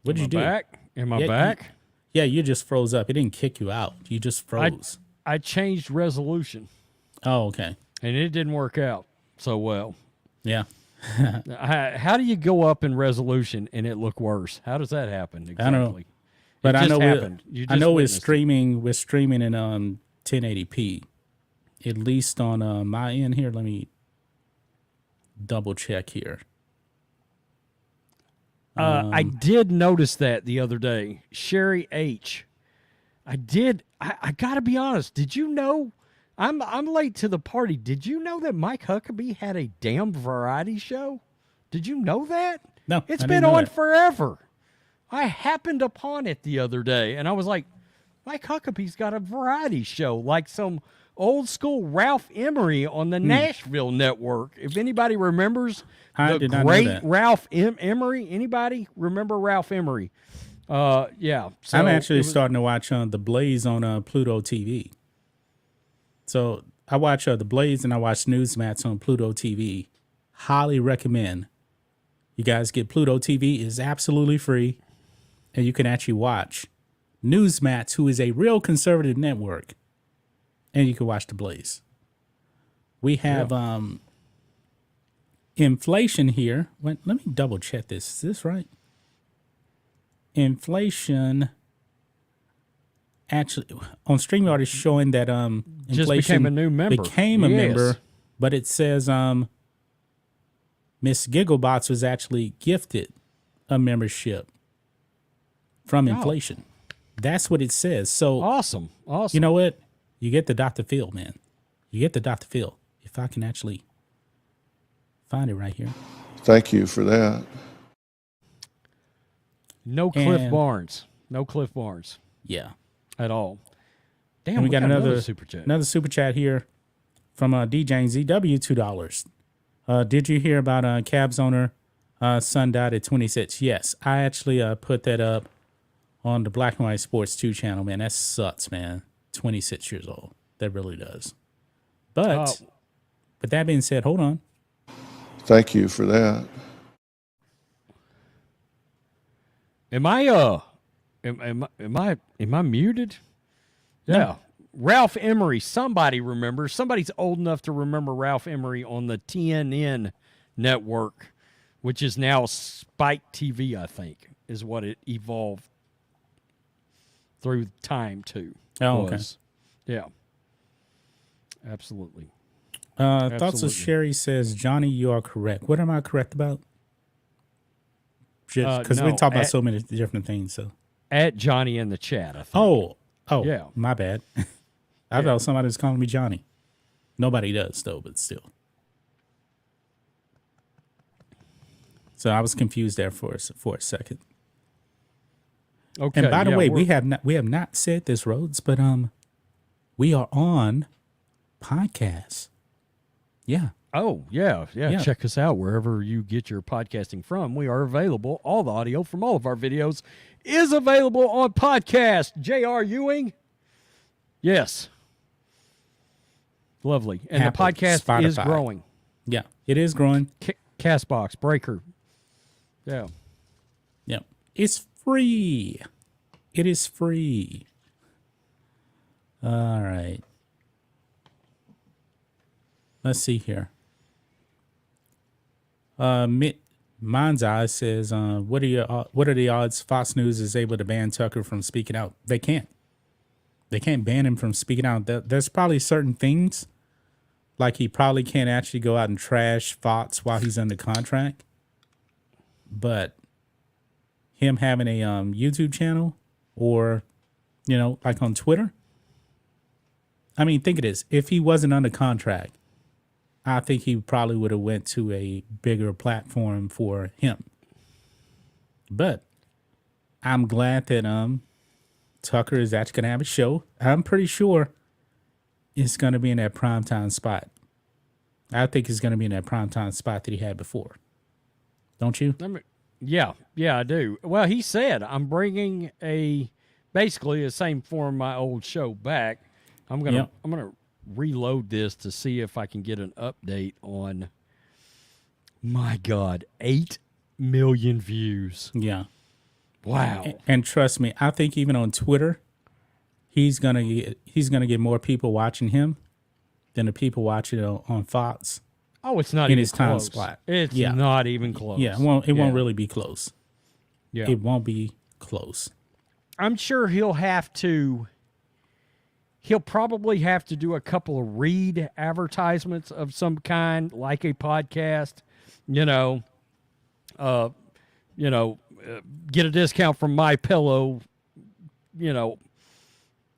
What did you do? Am I back? You just froze up. It didn't kick you out. You just froze. I changed resolution. Oh, okay. And it didn't work out so well. Yeah. How do you go up in resolution and it look worse? How does that happen exactly? I don't know. But I know we're witnessed streaming. We're streaming in 1080p, at least on my end here. double check here. I did notice that the other day. Sherry H. I got to be honest. Did you know? I'm late to the party. Did you know that Mike Huckabee had a damn variety show? Did you know that? No, It's I been didn't know on that. forever. I happened upon it the other day, and I was like, Mike Huckabee's got a variety show, like some old school Ralph Emery on the Nashville network. If anybody remembers I the did not know great that. Ralph Emery, anybody remember Ralph Emery? Yeah. So I'm actually it was- starting to watch The Blaze on Pluto TV. So I watch The Blaze and I watch Newsmats on Pluto TV. Highly recommend. You guys get Pluto TV. It's absolutely free. And you can actually watch Newsmats, who is a real conservative network. And you can watch The Blaze. We have inflation here. Let me double check this. Is this right? Inflation actually on StreamYard is showing that Just inflation became a new member. became a Yes. member, but it says Miss Gigglebots was actually gifted a membership from inflation. That's what it says. So Awesome. you know what? You get the Dr. Phil, man. You get the Dr. Phil. If I can actually find it right here. Thank you for that. No Cliff And- Barnes. No Cliff Barnes Yeah. at all. Damn, And we got another super chat. Another super chat here from DJ ZW, $2. Did you hear about Cab's owner son died at 26? Yes, I actually put that up on the Black and White Sports 2 channel. Man, that sucks, man. 26 years old. That really does. But that being said, hold on. Thank you for that. Am I am I muted? Yeah. Ralph Emery. Somebody remembers. Somebody's old enough to remember Ralph Emery on the TNN network, which is now Spike TV, I think, is what it evolved through time to. Oh, okay. Yeah. Absolutely. Thoughts of Absolutely. Sherry says, Johnny, you are correct. What am I correct about? Just because we no, talk about so many different things. So. At Johnny in the chat, I think. Oh, Yeah. my bad. I thought somebody was calling me Johnny. Nobody does, though, but still. So I was confused there for a second. Okay. And by the yeah, way, we're- we have not said this, Rhodes, but we are on podcasts. Yeah. Oh, yeah. Check us out wherever you get your podcasting from. We are available. All the audio from all of our videos is available on podcast. J.R. Ewing? Yes. Lovely. And Apple, the podcast is Spotify. growing. Yeah. It is growing. Castbox, Breaker. Yeah. Yeah. It's free. It is free. All right. Let's see here. Mind's Eye says, what are the odds Fox News is able to ban Tucker from speaking out? They can't. They can't ban him from speaking out. There's probably certain things, like he probably can't actually go out and trash Fox while he's under contract. But him having a YouTube channel or, like on Twitter. I mean, think of this. If he wasn't under contract, I think he probably would have went to a bigger platform for him. But I'm glad that Tucker is actually going to have a show. I'm pretty sure it's going to be in that primetime spot. I think it's going to be in that primetime spot that he had before. Don't you? Yeah, I do. Well, he said, I'm bringing basically the same form of my old show back. I'm gonna reload this to see if I can get an update on. My God, 8 million views. Yeah. Wow. And trust me, I think even on Twitter, he's gonna get more people watching him than the people watching it on Fox. Oh, it's not in even his time close. slot. It's Yeah. not even close. Yeah, it won't really be close. Yeah. It won't be close. I'm sure he'll have to he'll probably have to do a couple of read advertisements of some kind, like a podcast, get a discount from My Pillow,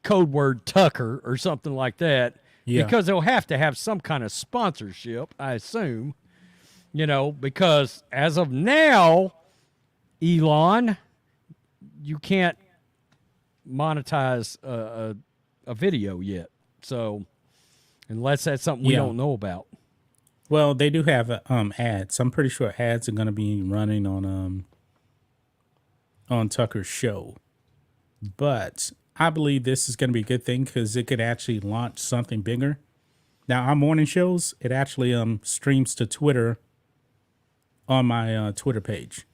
code word Tucker or something like that. Yeah. Because they'll have to have some kind of sponsorship, I assume, because as of now, Elon, you can't monetize a video yet. So unless that's something we don't know about. Well, they do have ads. I'm pretty sure ads are going to be running on Tucker's show. But I believe this is going to be a good thing because it could actually launch something bigger. Now, our morning shows, it actually streams to Twitter on my Twitter page.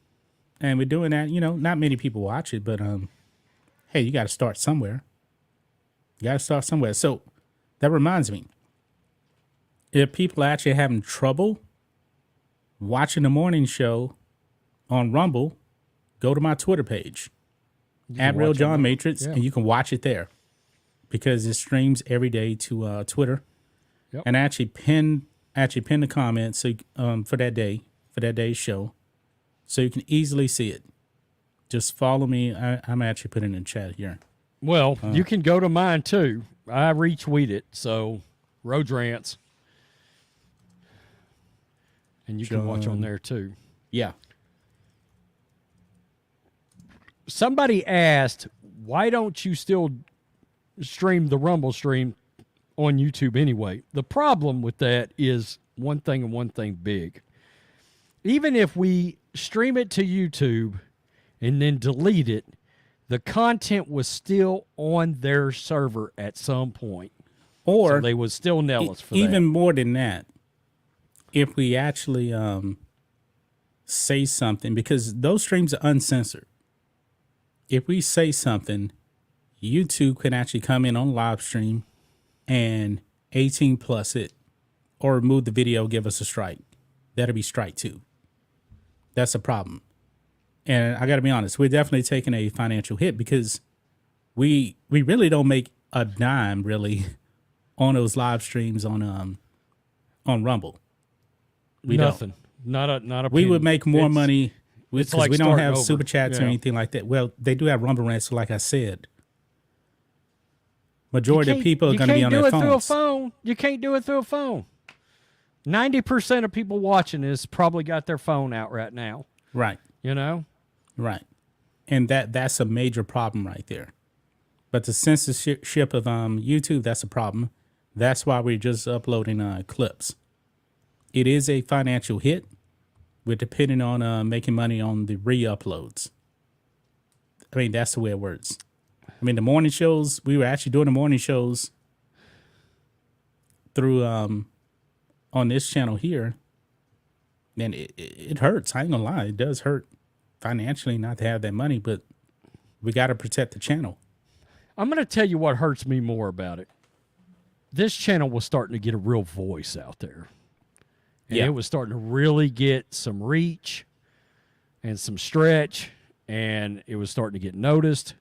And we're doing that, not many people watch it, but hey, you got to start somewhere. So that reminds me, if people are actually having trouble watching the morning show on Rumble, go to my Twitter page. At Real John Matrix, and you can watch it there because it streams every day to Twitter. Yep. And I actually pin the comments so for that day's show, so you can easily see it. Just follow me. I'm actually putting it in chat here. Well, you can go to mine too. I retweet it, so Rants, and you can watch on there too. Yeah. Somebody asked, why don't you still stream the Rumble stream on YouTube anyway? The problem with that is one thing and one thing big. Even if we stream it to YouTube and then delete it, the content was still on their server at some point. Or so they would still nail us for that. Even more than that, if we actually say something, because those streams are uncensored. If we say something, YouTube can actually come in on live stream and 18 plus it or remove the video, give us a strike. That'll be strike 2. That's a problem. And I got to be honest, we're definitely taking a financial hit because we really don't make a dime really on those live streams on Rumble. Nothing. Not a We penny. would make more money because like we don't have starting super over. chats or anything like that. Well, they do have Rumble Rants, so like I said, majority of people are going to be on their phones. You can't do it through a phone. 90% of people watching this probably got their phone out right now. Right. Right. And that's a major problem right there. But the censorship of YouTube, that's a problem. That's why we're just uploading clips. It is a financial hit. We're depending on making money on the re-uploads. I mean, that's the way it works. I mean, the morning shows, we were actually doing the morning shows through on this channel here. And it hurts. I ain't gonna lie. It does hurt financially not to have that money, but we got to protect the channel. I'm going to tell you what hurts me more about it. This channel was starting to get a real voice out there. And it was starting to really get some reach and some stretch, and it was starting to get noticed,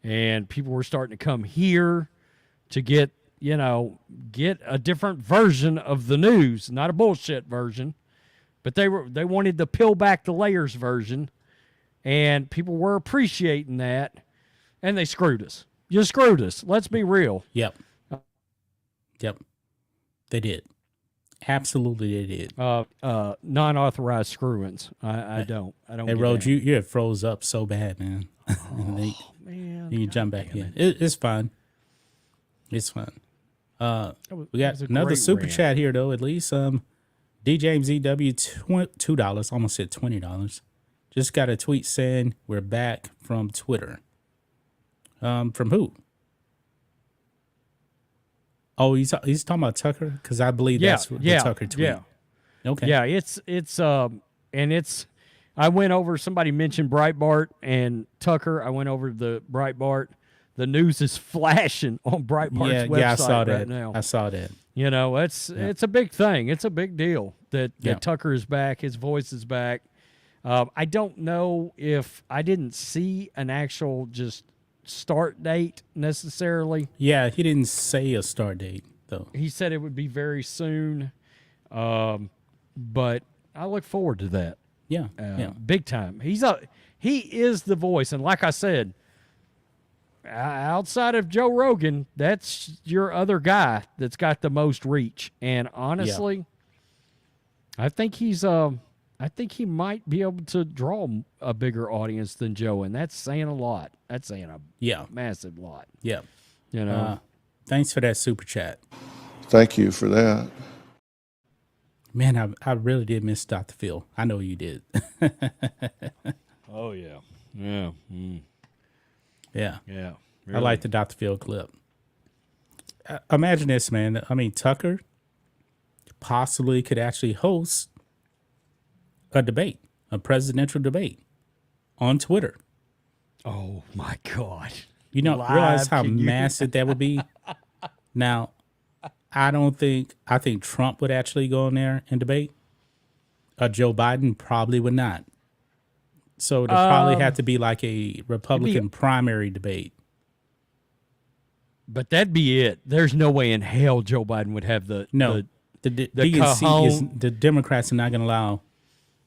and people were starting to come here to get a different version of the news, not a bullshit version, but they wanted the peel back the layers version, and people were appreciating that, and they screwed us. You screwed us. Let's be real. Yep. They did. Absolutely, they did. Non-authorized screw-ins. I don't. Hey, Rhodes, you have froze up so bad, man. Man, you jump back in. It's fine. It's fine. We got another super chat here, though. At least DJMZW $2. Almost said $20. Just got a tweet saying we're back from Twitter. From who? Oh, he's talking about Tucker, because I believe that's the Tucker tweet. Yeah. Okay. Yeah, it's I went over, somebody mentioned Breitbart and Tucker. I went over the Breitbart. The news is flashing on Breitbart's website I saw that. right now. I saw that. It's a big thing. It's a big deal that Tucker is back. His voice is back. I don't know if I didn't see an actual just start date necessarily. Yeah, he didn't say a start date though. He said it would be very soon, but I look forward to that. Yeah, Big time. He is the voice, and like I said, outside of Joe Rogan, that's your other guy that's got the most reach. And honestly, I think I think he might be able to draw a bigger audience than Joe, and that's saying a lot. That's saying a massive lot. Yeah. You know. Thanks for that super chat. Thank you for that. Man, I really did miss Dr. Phil. I know you did. Oh yeah. Yeah. Mm. Yeah. Yeah. I like the Dr. Phil clip. Imagine this, man. I mean, Tucker possibly could actually host a debate, a presidential debate on Twitter. Oh my God. You know, realize how massive that would be? Now, I think Trump would actually go in there and debate. Joe Biden probably would not. So it'd probably have to be like a Republican primary debate. But that'd be it. There's no way in hell Joe Biden would have the DNC is, the Democrats are not going to allow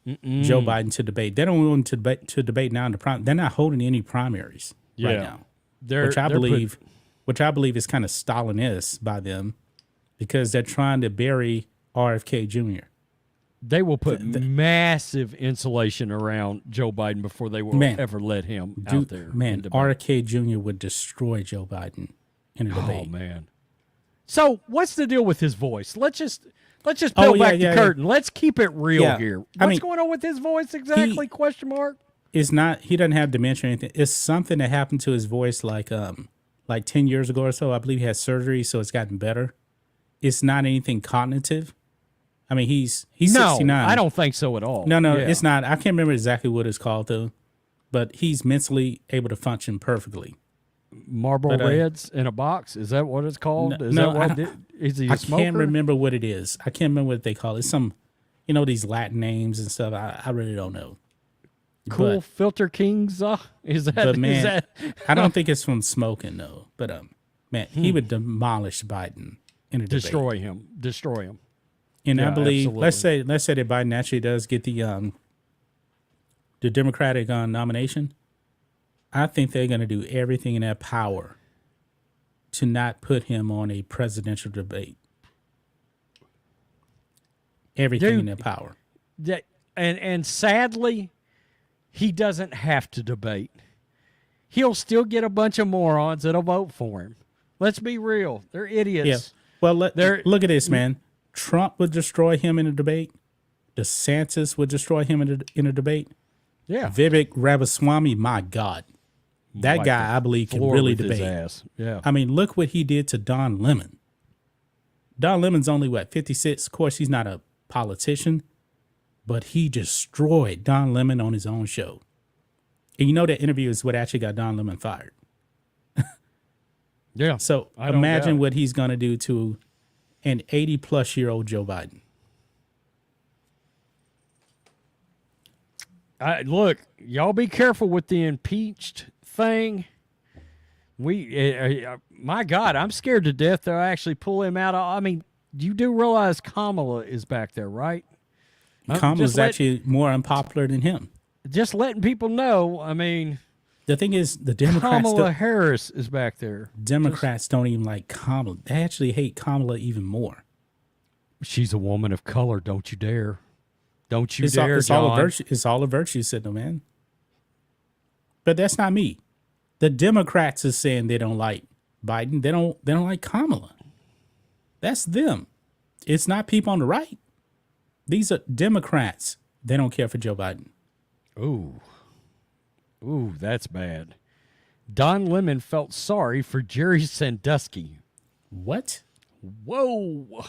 Joe Biden to debate. They don't want to debate now in the they're not holding any primaries right now, which I believe is kind of Stalinist by them because they're trying to bury RFK Jr. They will put massive insulation around Joe Biden before they will ever let him out there. Man, RFK Jr. would destroy Joe Biden in a debate. Oh man! So what's the deal with his voice? Let's just peel back the curtain. Let's keep it real here. What's going on with his voice exactly? Question mark. It's not. He doesn't have dementia or anything. It's something that happened to his voice like 10 years ago or so. I believe he had surgery, so it's gotten better. It's not anything cognitive. I mean, he's 69. I don't think so at all. No, it's not. I can't remember exactly what it's called though, but he's mentally able to function perfectly. Marlboro Reds in a box? Is that what it's called? Is he a smoker? I can't remember what it is. I can't remember what they call it. It's some, these Latin names and stuff. I really don't know. Cool Filter Kings? Is that? I don't think it's from smoking though. But man, he would demolish Biden in a debate. Destroy him. And I believe, let's say that Biden actually does get the Democratic nomination. I think they're going to do everything in their power to not put him on a presidential debate. Everything in their power. And sadly, he doesn't have to debate. He'll still get a bunch of morons that'll vote for him. Let's be real. They're idiots. Yeah. Well, look at this, man. Trump would destroy him in a debate. DeSantis would destroy him in a debate. Yeah. Vivek Ramaswamy, my God. That guy, I believe, can really debate. His ass. Yeah. I mean, look what he did to Don Lemon. Don Lemon's only, 56? Of course, he's not a politician, but he destroyed Don Lemon on his own show. And that interview is what actually got Don Lemon fired. Yeah. So imagine what he's going to do to an 80-plus-year-old Joe Biden. Look, y'all be careful with the impeached thing. My God, I'm scared to death they'll actually pull him out. I mean, you do realize Kamala is back there, right? Kamala's actually more unpopular than him. Just letting people know. I mean, the thing is, the Democrats. Kamala Harris is back there. Democrats don't even like Kamala. They actually hate Kamala even more. She's a woman of color. Don't you dare. Don't you dare, it's John. All a virtue. It's all a virtue, said the man. But that's not me. The Democrats are saying they don't like Biden. They don't like Kamala. That's them. It's not people on the right. These are Democrats. They don't care for Joe Biden. Ooh, that's bad. Don Lemon felt sorry for Jerry Sandusky. What? Whoa.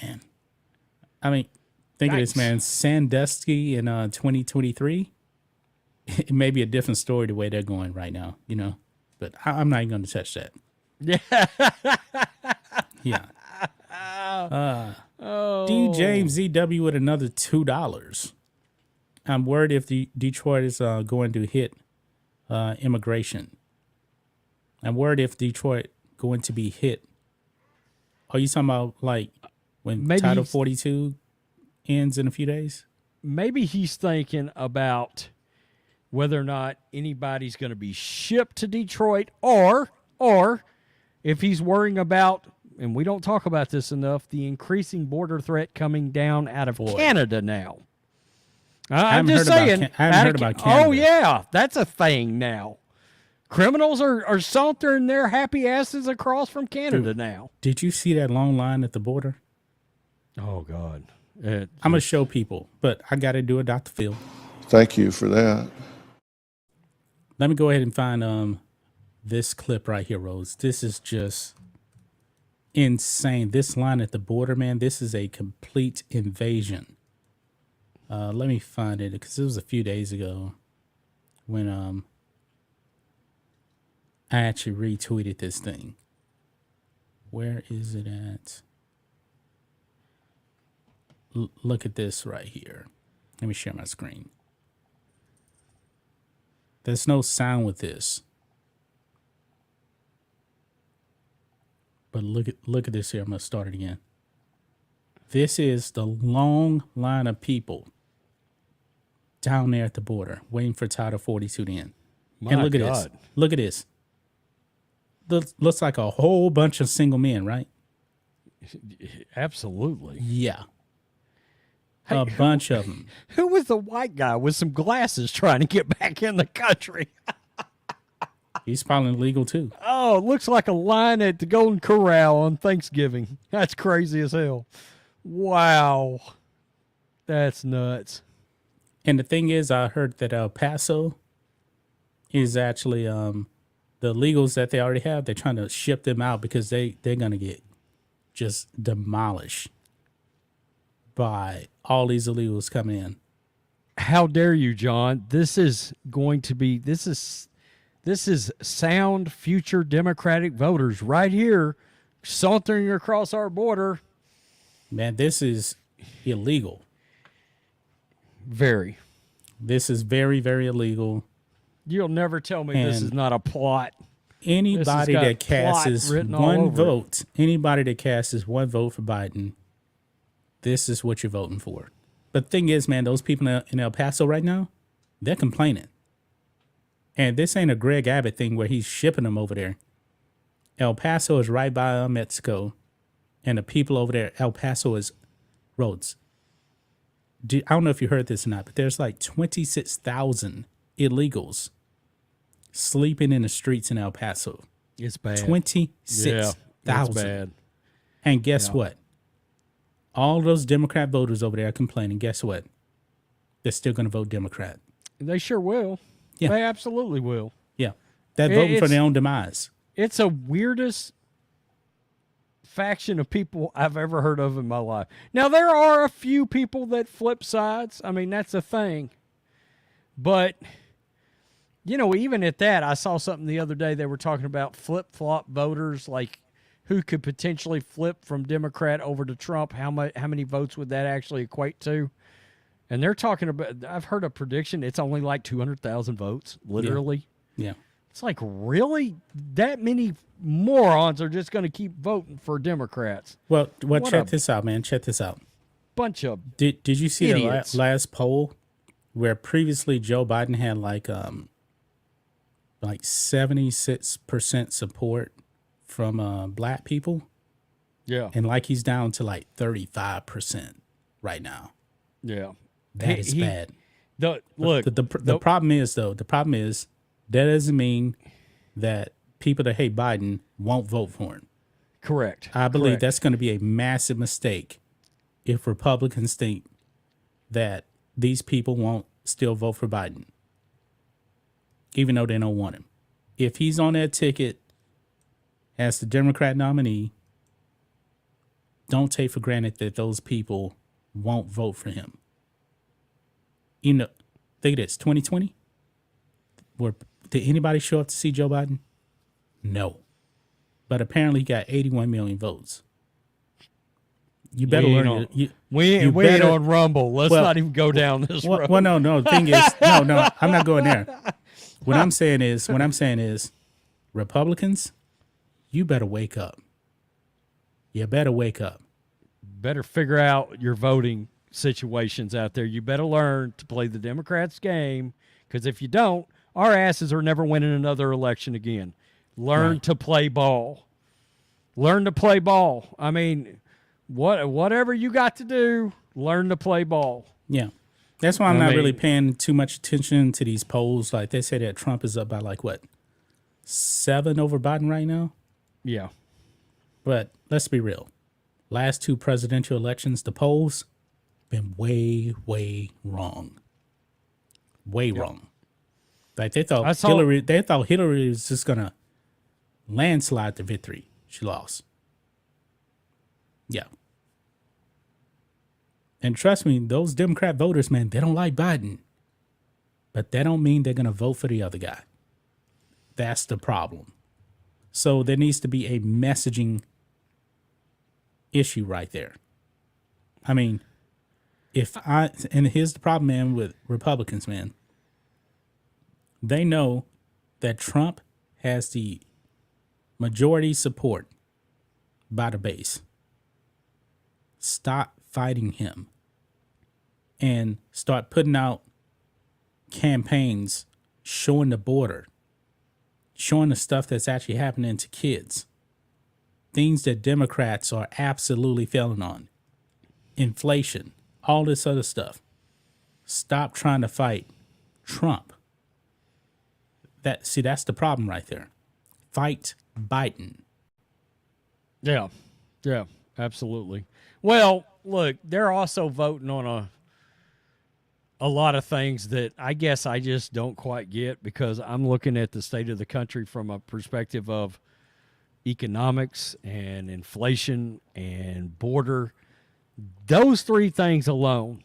Man. I mean, think of this, man. Sandusky in 2023. It may be a different story the way they're going right now, But I'm not even going to touch that. Yeah. D. James ZW with another $2. I'm worried if the Detroit is going to hit immigration. I'm worried if Detroit going to be hit. Are you talking about like when Maybe Title he's- 42 ends in a few days? Maybe he's thinking about whether or not anybody's going to be shipped to Detroit, or if he's worrying about, and we don't talk about this enough, the increasing border threat coming down out of Canada now. I'm just saying. I haven't heard about Canada. Oh, yeah, that's a thing now. Criminals are sauntering their happy asses across from Canada now. Did you see that long line at the border? Oh, God. I'm going to show people, but I got to do it, Dr. Phil. Thank you for that. Let me go ahead and find this clip right here, Rose. This is just insane. This line at the border, man, this is a complete invasion. Let me find it because it was a few days ago when I actually retweeted this thing. Where is it at? Look at this right here. Let me share my screen. There's no sound with this. But look at this here. I'm going to start it again. This is the long line of people down there at the border waiting for Title 42 to end. And look at this. Look at this. Looks like a whole bunch of single men, right? Absolutely. Yeah. Hey, a bunch of them. Who was the white guy with some glasses trying to get back in the country? He's probably legal too. Oh, it looks like a line at the Golden Corral on Thanksgiving. That's crazy as hell. Wow. That's nuts. And the thing is, I heard that El Paso is actually the illegals that they already have. They're trying to ship them out because they're going to get just demolished by all these illegals coming in. How dare you, John? This is sound future Democratic voters right here sauntering across our border. Man, this is illegal. Very. This is very, very illegal. You'll never tell me this is And not a plot. Anybody got that casts plot written all one over it. vote, anybody that casts one vote for Biden, this is what you're voting for. But the thing is, man, those people in El Paso right now, they're complaining. And this ain't a Greg Abbott thing where he's shipping them over there. El Paso is right by Mexico. And the people over there, El Paso is roads. I don't know if you heard this or not, but there's like 26,000 illegals sleeping in the streets in El Paso. It's bad. 26,000. It's bad. And guess what? All those Democrat voters over there are complaining. Guess what? They're still going to vote Democrat. They sure will. Yeah. They absolutely will. Yeah. They're voting for their own demise. It's a weirdest faction of people I've ever heard of in my life. Now, there are a few people that flip sides. I mean, that's a thing. But, you know, even at that, I saw something the other day. They were talking about flip-flop voters, like who could potentially flip from Democrat over to Trump. How many votes would that actually equate to? And they're talking about, I've heard a prediction, it's only like 200,000 votes, literally. Yeah. It's like, really? That many morons are just going to keep voting for Democrats? Well, What check a this out, man. Check this out. bunch of Did you see idiots. the last poll where previously Joe Biden had like 76% support from black people, Yeah. and like he's down to like 35% right now. Yeah. That is bad. The problem is that doesn't mean that people that hate Biden won't vote for him. correct. I believe correct. that's going to be a massive mistake if Republicans think that these people won't still vote for Biden, even though they don't want him. If he's on that ticket as the Democrat nominee, don't take for granted that those people won't vote for him. You know, think of this, 2020, did anybody show up to see Joe Biden? No. But apparently he got 81 million votes. You better learn. We ain't on Rumble. Let's not even go down this road. Well, no. The thing is, no, I'm not going there. What I'm saying is, Republicans, you better wake up. You better wake up. Better figure out your voting situations out there. You better learn to play the Democrats' game, because if you don't, our asses are never winning another election again. Learn to play ball. Learn to play ball. I mean, whatever you got to do, learn to play ball. Yeah. That's why I'm not really paying too much attention to these polls. Like they say that Trump is up by like what, 7 over Biden right now? Yeah. But let's be real. Last 2 presidential elections, the polls been way, way wrong. Way wrong. Like they thought Hillary was just gonna landslide the victory. She lost. Yeah. And trust me, those Democrat voters, man, they don't like Biden. But that don't mean they're going to vote for the other guy. That's the problem. So there needs to be a messaging issue right there. I mean, and here's the problem, man, with Republicans, man. They know that Trump has the majority support by the base. Stop fighting him and start putting out campaigns showing the border, showing the stuff that's actually happening to kids, things that Democrats are absolutely failing on, inflation, all this other stuff. Stop trying to fight Trump. That's the problem right there. Fight Biden. Yeah, absolutely. Well, look, they're also voting on a lot of things that I guess I just don't quite get, because I'm looking at the state of the country from a perspective of economics and inflation and border. Those three things alone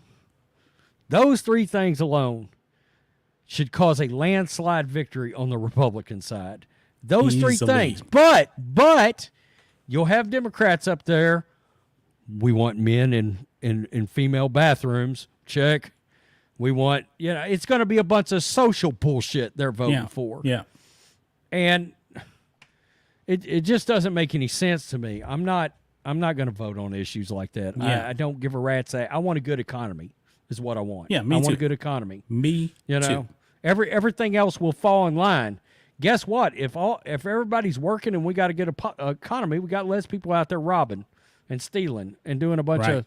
should cause a landslide victory on the Republican side. Those three things. But you'll have Democrats up there. We want men in female bathrooms. Check. We want, it's going to be a bunch of social bullshit they're voting for. Yeah. And it just doesn't make any sense to me. I'm not going to vote on issues like that. Yeah. I don't give a rat's ass. I want a good economy is what I want. Yeah, me I too. want a good economy. Me too. Everything else will fall in line. Guess what? If everybody's working and we got a good economy, we got less people out there robbing and stealing and doing a bunch of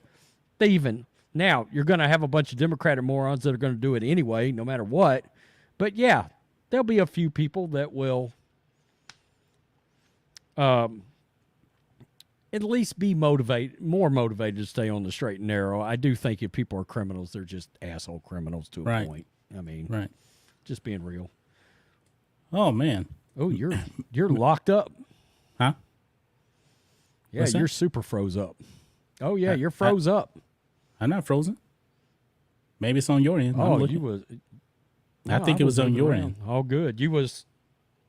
thieving. Now, you're going to have a bunch of Democratic morons that are going to do it anyway, no matter what. But, yeah, there'll be a few people that will at least be more motivated to stay on the straight and narrow. I do think if people are criminals, they're just asshole criminals to a point. I mean, just being real. Oh, man. Oh, you're locked up. Huh? Yeah, you're super froze up. Oh, yeah, you're froze up. I'm not frozen. Maybe it's on your end. Oh, you was. I think it was on your end. All good. You was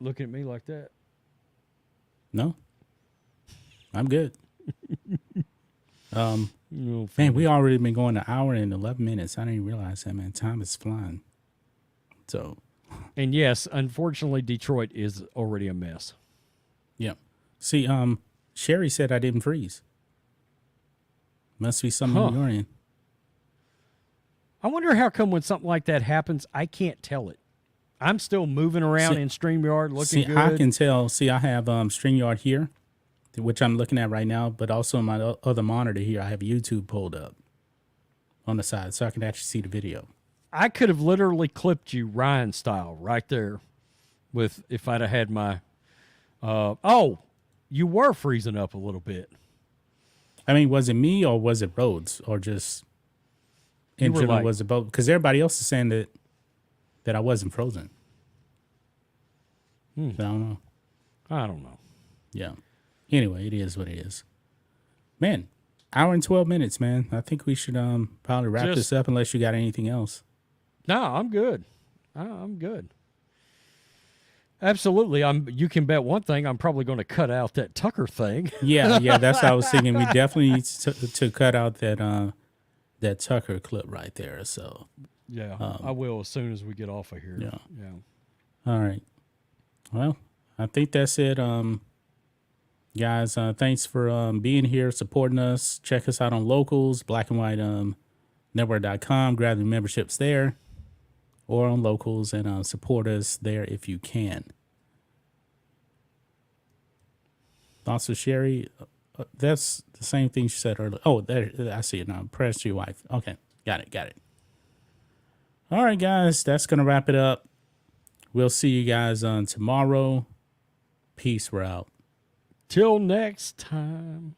looking at me like that. No, I'm good. Man, we already been going an hour and 11 minutes. I didn't even realize that, man. Time is flying. So. And yes, unfortunately, Detroit is already a mess. Yeah. See, Sherry said I didn't freeze. Must be something on your end. I wonder how come when something like that happens, I can't tell it. I'm still moving around in StreamYard looking good. I can tell. See, I have StreamYard here, which I'm looking at right now, but also on my other monitor here, I have YouTube pulled up on the side, so I can actually see the video. I could have literally clipped you Ryan style right there if I'd have had my you were freezing up a little bit. I mean, was it me or was it Rhodes or just in general? Was it both? Because everybody else is saying that I wasn't frozen. So I don't know. Yeah. Anyway, it is what it is. Man, hour and 12 minutes, man. I think we should probably wrap this up unless you got anything else. No, I'm good. I'm good. Absolutely. You can bet one thing, I'm probably going to cut out that Tucker thing. Yeah, that's what I was thinking. We definitely need to cut out that Tucker clip right there. So yeah, I will as soon as we get off of here. Yeah. All right. Well, I think that's it. Guys, thanks for being here, supporting us. Check us out on Locals, Black and White Network.com. Grab the memberships there, or on Locals, and support us there if you can. Thoughts of Sherry? That's the same thing she said earlier. Oh, there, I see it now. Press to your wife. Okay, got it. All right, guys, that's going to wrap it up. We'll see you guys on tomorrow. Peace. We're out. Till next time.